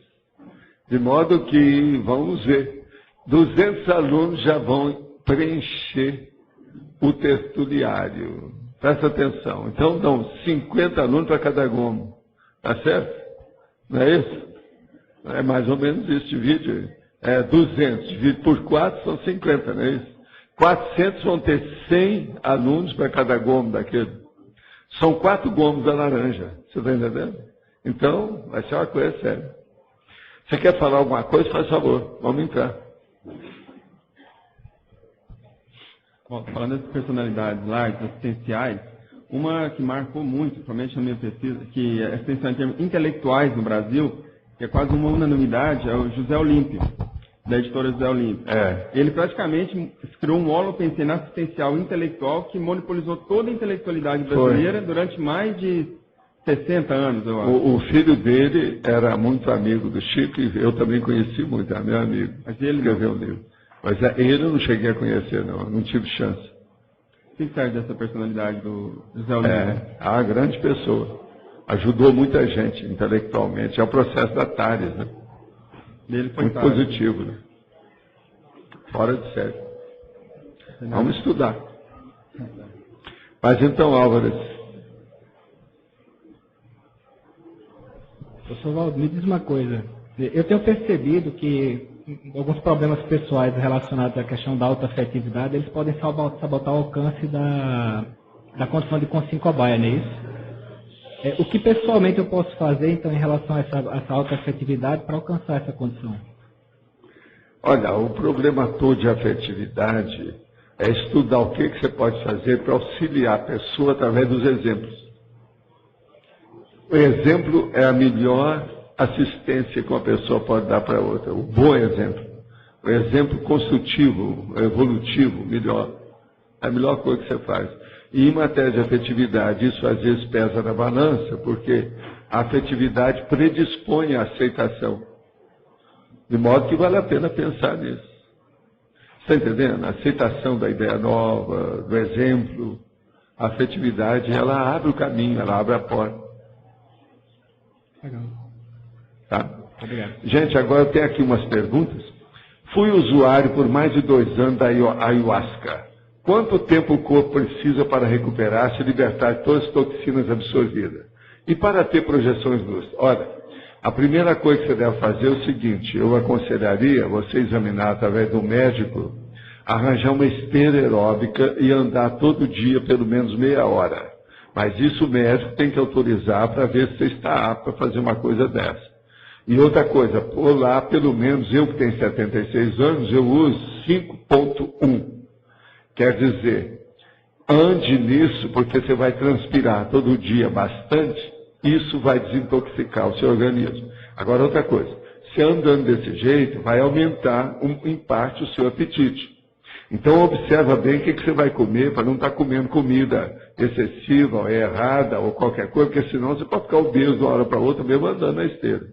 De modo que, vamos ver, 200 alunos já vão preencher o tertuliário. Presta atenção. Então, dão 50 alunos para cada gomo. Tá certo? Não é isso? É mais ou menos isso. Divide, 200. Divide por 4, são 50, não é isso? 400 vão ter 100 alunos para cada gomo daquele. São 4 gomos da laranja. Você está entendendo? Então, vai ser uma coisa séria. Você quer falar alguma coisa? Faz favor. Vamos entrar. Bom, falando dessas personalidades largas, assistenciais, uma que marcou muito, principalmente na minha pesquisa, que é assistencial em termos intelectuais no Brasil, que é quase uma unanimidade, é o José Olímpio, da editora José Olímpio. Ele praticamente criou um holopensene assistencial intelectual que monopolizou toda a intelectualidade brasileira durante mais de 60 anos, eu acho. O filho dele era muito amigo do Chico, e eu também conheci muito, era meu amigo. Mas ele escreveu um livro. Mas ele eu não cheguei a conhecer, não tive chance. O que você acha dessa personalidade do José Olímpio? É uma grande pessoa. Ajudou muita gente intelectualmente. É o processo da Tales, né? Ele foi muito positivo, né? Fora de série. Vamos estudar. Mas então, Álvares. Professor Valdo, me diz uma coisa. Eu tenho percebido que alguns problemas pessoais relacionados à questão da autoafetividade, eles podem sabotar o alcance da condição de consciência cobaia, não é isso? O que pessoalmente eu posso fazer, então, em relação a essa autoafetividade para alcançar essa condição? Olha, o problema todo de afetividade é estudar o que você pode fazer para auxiliar a pessoa através dos exemplos. O exemplo é a melhor assistência que uma pessoa pode dar para outra, o bom exemplo. O exemplo construtivo, evolutivo, melhor. É a melhor coisa que você faz. E em matéria de afetividade, isso às vezes pesa na balança, porque a afetividade predispõe à aceitação. De modo que vale a pena pensar nisso. Está entendendo? A aceitação da ideia nova, do exemplo, a afetividade, ela abre o caminho, ela abre a porta. Legal. Tá? Obrigado. Gente, agora eu tenho aqui umas perguntas. Fui usuário por mais de 2 anos da ayahuasca. Quanto tempo o corpo precisa para recuperar, se libertar de todas as toxinas absorvidas? E para ter projeções lúcidas? Olha, a primeira coisa que você deve fazer é o seguinte, eu aconselharia você examinar através do médico, arranjar uma esteira aeróbica e andar todo dia pelo menos meia hora. Mas isso o médico tem que autorizar para ver se você está apto para fazer uma coisa dessa. E outra coisa, por lá, pelo menos eu que tenho 76 anos, eu uso 5.1. Quer dizer, ande nisso, porque você vai transpirar todo dia bastante, Isso vai desintoxicar o seu organismo. Agora, outra coisa, se andando desse jeito, vai aumentar, em parte, o seu apetite. Então, observa bem o que você vai comer, para não estar comendo comida excessiva, ou errada, ou qualquer coisa, porque senão você pode ficar obeso de uma hora para outra, mesmo andando na esteira.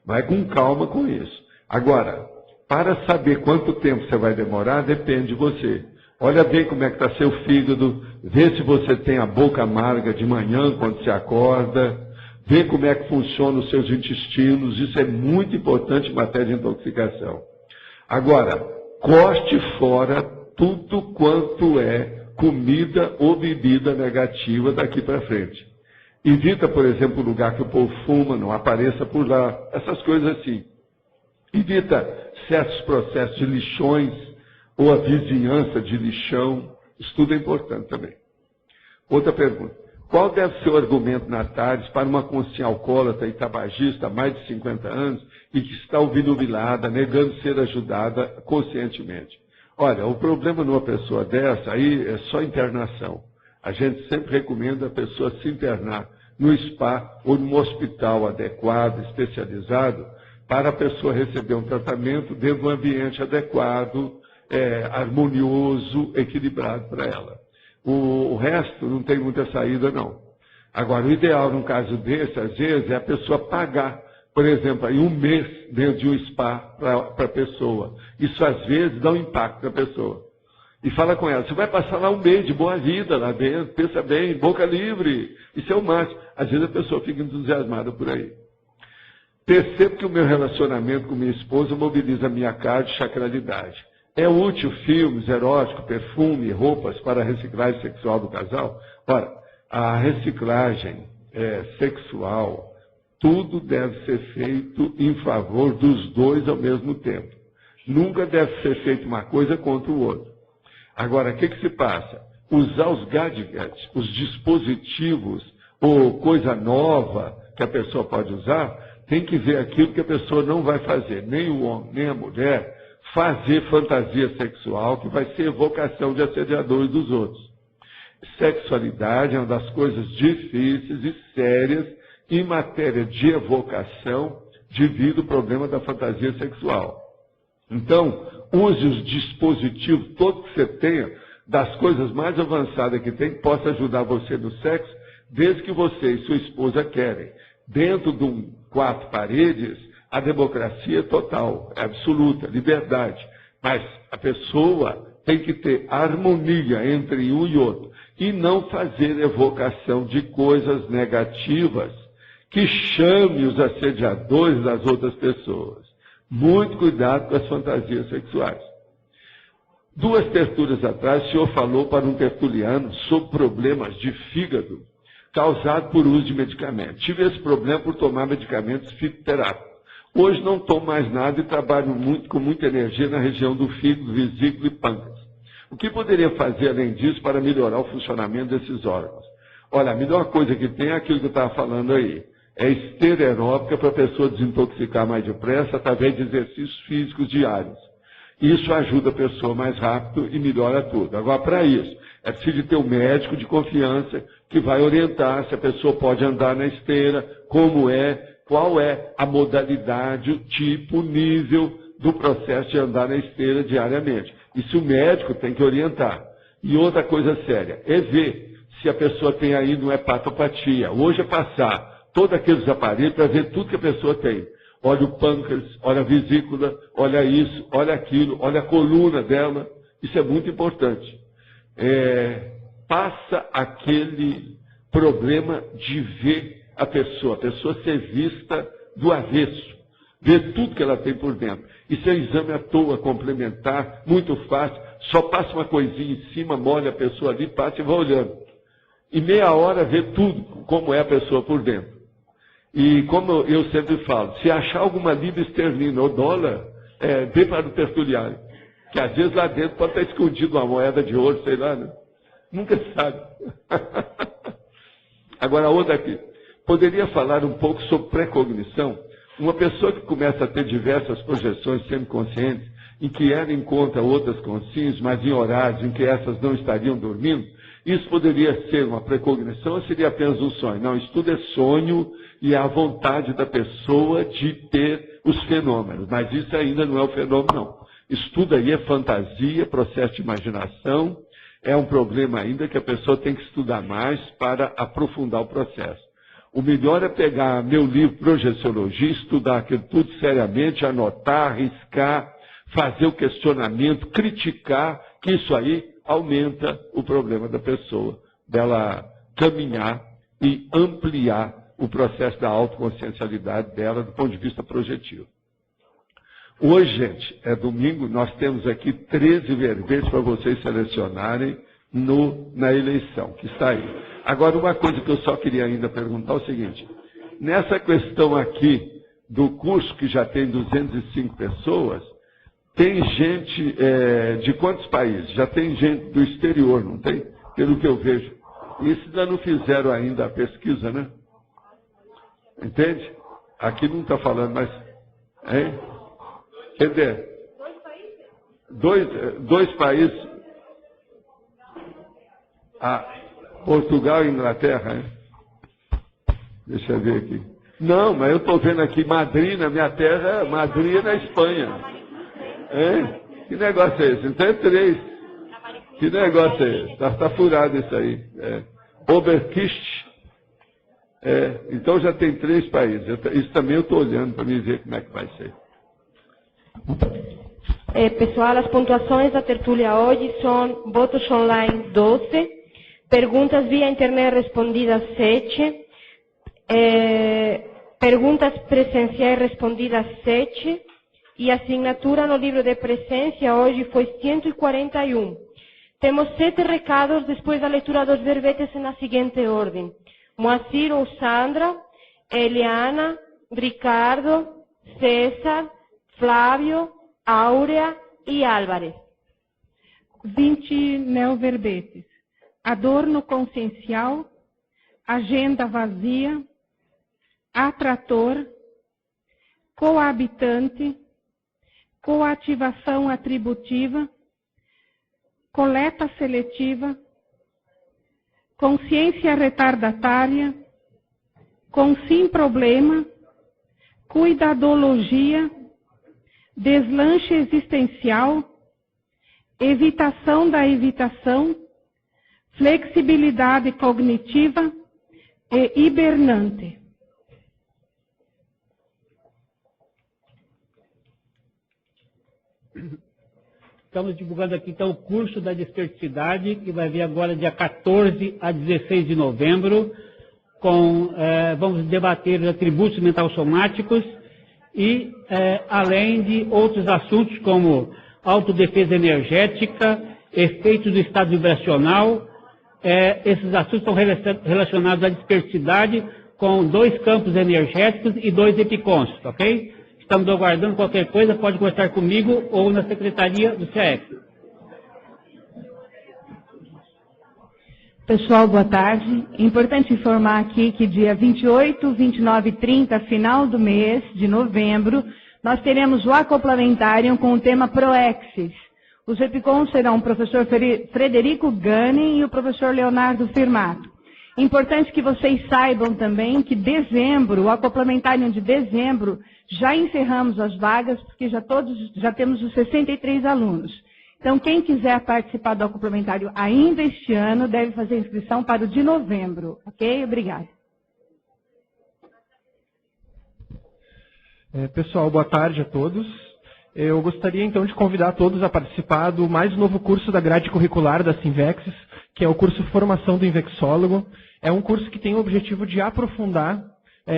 Vai com calma com isso. Agora, para saber quanto tempo você vai demorar, depende de você. Olha bem como é que está seu fígado, vê se você tem a boca amarga de manhã, quando você acorda, vê como é que funcionam os seus intestinos, isso é muito importante em matéria de intoxicação. Agora, corte fora tudo quanto é comida ou bebida negativa daqui para frente. Evita, por exemplo, o lugar que o povo fuma, não apareça por lá, essas coisas assim. Evita certos processos de lixões ou a vizinhança de lixão, isso tudo é importante também. Outra pergunta. Qual deve ser o argumento na tarde para uma consciência alcoólatra e tabagista há mais de 50 anos e que está obnubilada, negando ser ajudada conscientemente? Olha, o problema numa pessoa dessa aí é só internação. A gente sempre recomenda a pessoa se internar no spa ou num hospital adequado, especializado, para a pessoa receber um tratamento dentro de um ambiente adequado, harmonioso, equilibrado para ela. O resto não tem muita saída, não. Agora, o ideal num caso desse, às vezes, é a pessoa pagar, por exemplo, aí um mês dentro de um spa para a pessoa. Isso, às vezes, dá um impacto na pessoa. E fala com ela, você vai passar lá um mês de boa vida lá dentro, pensa bem, boca livre. Isso é o máximo. Às vezes a pessoa fica entusiasmada por aí. Percebo que o meu relacionamento com minha esposa mobiliza minha carga de sacralidade. É útil filmes, eróticos, perfume, roupas para a reciclagem sexual do casal? Ora, a reciclagem sexual, tudo deve ser feito em favor dos dois ao mesmo tempo. Nunca deve ser feita uma coisa contra o outro. Agora, o que se passa? Usar os gadgets, os dispositivos, ou coisa nova que a pessoa pode usar, tem que ver aquilo que a pessoa não vai fazer, nem o homem, nem a mulher, fazer fantasia sexual, que vai ser evocação de assediadores dos outros. Sexualidade é uma das coisas difíceis e sérias em matéria de evocação devido ao problema da fantasia sexual. Então, use os dispositivos todos que você tenha, das coisas mais avançadas que tem, que possa ajudar você no sexo, desde que você e sua esposa querem. Dentro de quatro paredes, a democracia é total, é absoluta, liberdade. Mas a pessoa tem que ter harmonia entre um e outro. E não fazer evocação de coisas negativas que chame os assediadores das outras pessoas. Muito cuidado com as fantasias sexuais. 2 tertúlias atrás, o senhor falou para um tertuliano sobre problemas de fígado causados por uso de medicamentos. Tive esse problema por tomar medicamentos fitoterápicos. Hoje não tomo mais nada e trabalho com muita energia na região do fígado, vesícula e pâncreas. O que poderia fazer, além disso, para melhorar o funcionamento desses órgãos? Olha, a melhor coisa que tem é aquilo que eu estava falando aí. É esteira aeróbica para a pessoa desintoxicar mais depressa através de exercícios físicos diários. Isso ajuda a pessoa mais rápido e melhora tudo. Agora, para isso, é preciso ter um médico de confiança que vai orientar se a pessoa pode andar na esteira, como qual é a modalidade, o tipo, o nível do processo de andar na esteira diariamente. Isso o médico tem que orientar. E outra coisa séria, é ver se a pessoa tem ainda uma hepatopatia. Hoje é passar todos aqueles aparelhos para ver tudo que a pessoa tem. Olha o pâncreas, olha a vesícula, olha isso, olha aquilo, olha a coluna dela. Isso é muito importante. Passa aquele problema de ver a pessoa ser vista do avesso, ver tudo que ela tem por dentro. Isso é um exame à toa, complementar, muito fácil, só passa uma coisinha em cima, molha a pessoa ali, passa e vai olhando. E meia hora vê tudo, como é a pessoa por dentro. E como eu sempre falo, se achar alguma libra esterlina ou dólar, vê para o tertuliário. Que às vezes lá dentro pode estar escondido uma moeda de ouro, sei lá, né? Nunca sabe. Agora, a outra aqui. Poderia falar um pouco sobre precognição? Uma pessoa que começa a ter diversas projeções semiconscientes, em que ela encontra outras consciências, mas em horários em que essas não estariam dormindo, Isso poderia ser uma precognição ou seria apenas um sonho? Não, estudo é sonho e é a vontade da pessoa de ter os fenômenos. Mas isso ainda não é o fenômeno, não. Estudo aí é fantasia, processo de imaginação. É um problema ainda que a pessoa tem que estudar mais para aprofundar o processo. O melhor é pegar meu livro Projeciologia, estudar aquilo tudo seriamente, anotar, riscar, fazer o questionamento, criticar, que isso aí aumenta o problema da pessoa, dela caminhar e ampliar o processo da autoconsciencialidade dela do ponto de vista projetivo. Hoje, gente, é domingo, nós temos aqui 13 verbetes para vocês selecionarem na eleição, que está aí. Agora, uma coisa que eu só queria ainda perguntar é o seguinte, nessa questão aqui do curso que já tem 205 pessoas, tem gente de quantos países? Já tem gente do exterior, não tem? Pelo que eu vejo. Isso ainda não fizeram ainda a pesquisa, né? Entende? Aqui não está falando, mas... Hein? Quer dizer... Dois países... Portugal e Inglaterra, hein? Deixa eu ver aqui. Não, mas eu estou vendo aqui Madrid, na minha terra, Madrid é na Espanha. Hein? Que negócio é esse? Então é 3. Que negócio é esse? Está furado isso aí. Oberkirch. Então já tem 3 países. Isso também eu estou olhando para me ver como é que vai ser. Pessoal, as pontuações da tertúlia hoje são votos online 12, perguntas via internet respondidas 7, perguntas presenciais respondidas 7 e a assinatura no livro de presença hoje foi 141. Temos 7 recados depois da leitura dos verbetes na seguinte ordem. Moacir ou Sandra, Eliana, Ricardo, César, Flávio, Áurea e Álvarez. 20 neoverbetes. Adorno consciencial, agenda vazia, atrator, coabitante, coativação atributiva, coleta seletiva, consciência retardatária, consim problema, cuidadologia, deslanche existencial, evitação da evitação, flexibilidade cognitiva e hibernante. Estamos divulgando aqui então o curso da desperticidade, que vai vir agora dia 14 a 16 de novembro, vamos debater os atributos mental-somáticos e além de outros assuntos como autodefesa energética, efeitos do estado vibracional. Esses assuntos estão relacionados à desperticidade com 2 campos energéticos e 2 epicôncios, ok? Estamos aguardando qualquer coisa, pode conversar comigo ou na secretaria do CEEC. Pessoal, boa tarde. É importante informar aqui que dia 28, 29 e 30, final do mês de novembro, nós teremos o Acoplamentário com o tema Proexis. Os epicons serão o professor Frederico Gani e o professor Leonardo Firmato. Importante que vocês saibam também que dezembro, o Acoplamentário de dezembro, já encerramos as vagas, porque já temos os 63 alunos. Então, quem quiser participar do Acoplamentário ainda este ano, deve fazer inscrição para o de novembro. Ok? Obrigada. Pessoal, boa tarde a todos. Eu gostaria então de convidar todos a participar do mais novo curso da grade curricular da Sinvexis, que é o curso Formação do Invexólogo. É um curso que tem o objetivo de aprofundar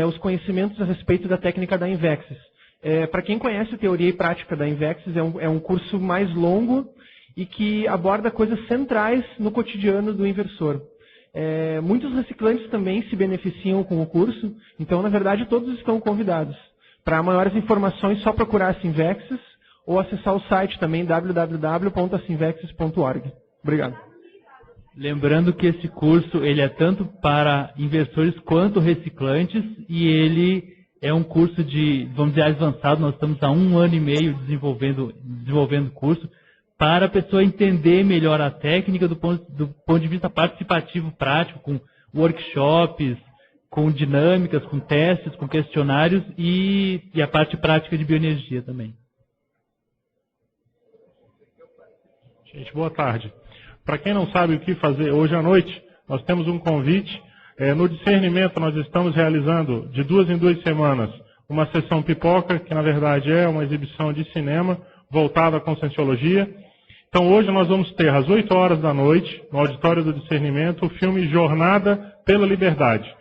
os conhecimentos a respeito da técnica da Invexis. Para quem conhece a teoria e prática da Invexis, é um curso mais longo e que aborda coisas centrais no cotidiano do inversor. Muitos reciclantes também se beneficiam com o curso, então, na verdade, todos estão convidados. Para maiores informações, só procurar a Sinvexis ou acessar o site também, www.asinvexis.org. Obrigado. Lembrando que esse curso ele é tanto para inversores quanto reciclantes e ele é um curso de, vamos dizer, avançado. Nós estamos há 1 ano e meio desenvolvendo o curso para a pessoa entender melhor a técnica do ponto de vista participativo prático, com workshops, com dinâmicas, com testes, com questionários e a parte prática de bioenergia também. Gente, boa tarde. Para quem não sabe o que fazer, hoje à noite nós temos um convite. No discernimento nós estamos realizando de 2 em 2 semanas uma sessão pipoca, que na verdade é uma exibição de cinema voltada à conscienciologia. Então hoje nós vamos ter às 8 horas da noite, no auditório do discernimento, o filme Jornada pela Liberdade.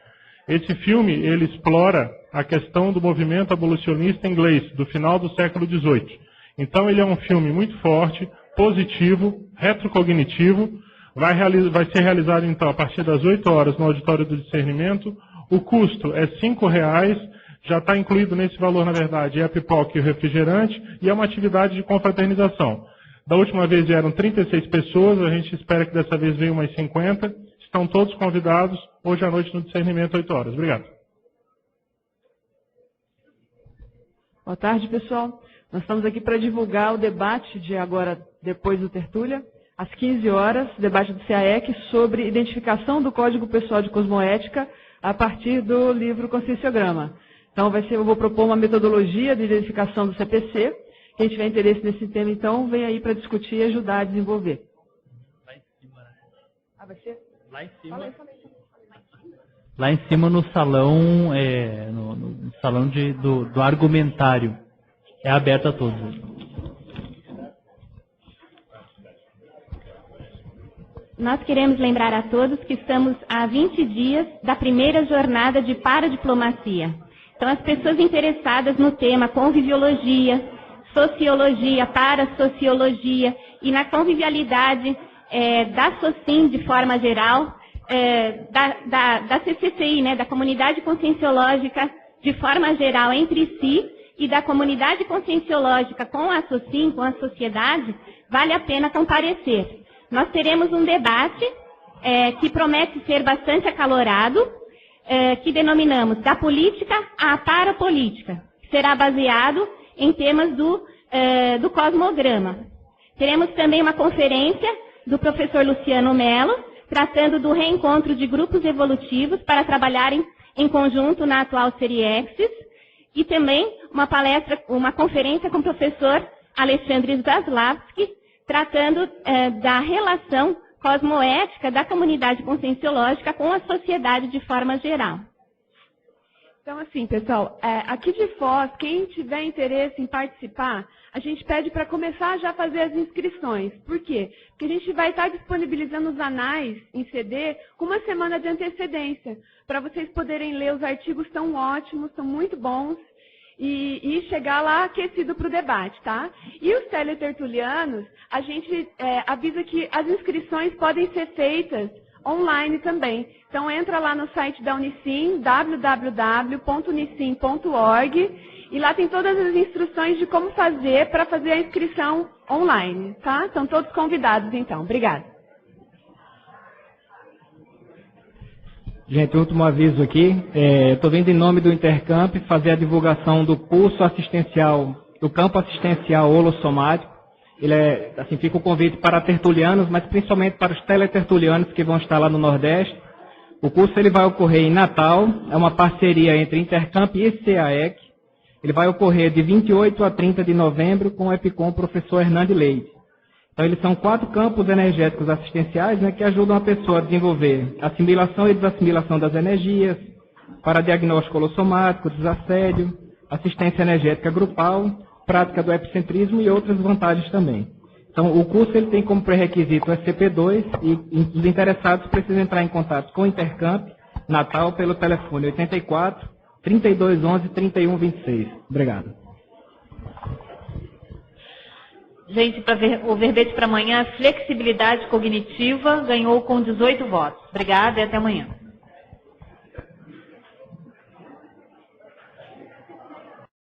Esse filme ele explora a questão do movimento abolicionista inglês do final do século XVIII. Então ele é um filme muito forte, positivo, retrocognitivo. Vai ser realizado, então, a partir das 8 horas no auditório do discernimento. O custo é R$5, já está incluído nesse valor, na verdade, é a pipoca e o refrigerante, e é uma atividade de confraternização. Da última vez vieram 36 pessoas, a gente espera que dessa vez venham umas 50. Estão todos convidados, hoje à noite no discernimento, 8 horas. Obrigado. Boa tarde, pessoal. Nós estamos aqui para divulgar o debate de agora, depois do Tertúlia, às 15 horas, debate do CAEC sobre identificação do Código Pessoal de Cosmoética a partir do livro Conscienciograma. Então, eu vou propor uma metodologia de identificação do CPC. Quem tiver interesse nesse tema, então, vem aí para discutir e ajudar a desenvolver. Lá em cima, né? Ah, vai ser? Lá em cima. Fala aí. Lá em cima no salão, no salão do argumentário. É aberto a todos. Nós queremos lembrar a todos que estamos há 20 dias da primeira jornada de paradiplomacia. Então, as pessoas interessadas no tema conviviologia, sociologia, parasociologia e na convivialidade da SOCIM de forma geral, da CCCI, né, da Comunidade Conscienciológica de forma geral entre si e da Comunidade Conscienciológica com a SOCIM, com a sociedade, vale a pena comparecer. Nós teremos um debate que promete ser bastante acalorado, que denominamos da política à parapolítica. Será baseado em temas do cosmograma. Teremos também uma conferência do professor Luciano Mello, tratando do reencontro de grupos evolutivos para trabalharem em conjunto na atual Seriexis, e também uma conferência com o professor Alexandre Zaslavski, tratando da relação cosmoética da comunidade conscienciológica com a sociedade de forma geral. Então, assim, pessoal, aqui de Foz, quem tiver interesse em participar, a gente pede para começar já a fazer as inscrições. Por quê? Porque a gente vai estar disponibilizando os anais em CD com uma semana de antecedência, para vocês poderem ler. Os artigos são ótimos, são muito bons, e chegar lá aquecido para o debate, tá? E os teletertulianos, a gente avisa que as inscrições podem ser feitas online também. Então, entra lá no site da Unicim, www.unicim.org, e lá tem todas as instruções de como fazer para fazer a inscrição online, tá? Estão todos convidados, então. Obrigada. Gente, último aviso aqui. Estou vindo em nome do Intercamp fazer a divulgação do curso assistencial, do campo assistencial holossomático. Fica o convite para tertulianos, mas principalmente para os teletertulianos que vão estar lá no Nordeste. O curso ele vai ocorrer em Natal, é uma parceria entre Intercamp e CAEC. Ele vai ocorrer de 28 a 30 de novembro com o EPICOM professor Hernando Leite. Então, eles são 4 campos energéticos assistenciais, né, que ajudam a pessoa a desenvolver assimilação e desassimilação das energias, para diagnóstico holossomático, desassédio, assistência energética grupal, prática do epicentrismo e outras vantagens também. Então, o curso ele tem como pré-requisito o SCP-2 e os interessados precisam entrar em contato com o Intercamp, Natal, pelo telefone 84 3211 3126. Obrigado. Gente, o verbete para amanhã, flexibilidade cognitiva, ganhou com 18 votos. Obrigada e até amanhã.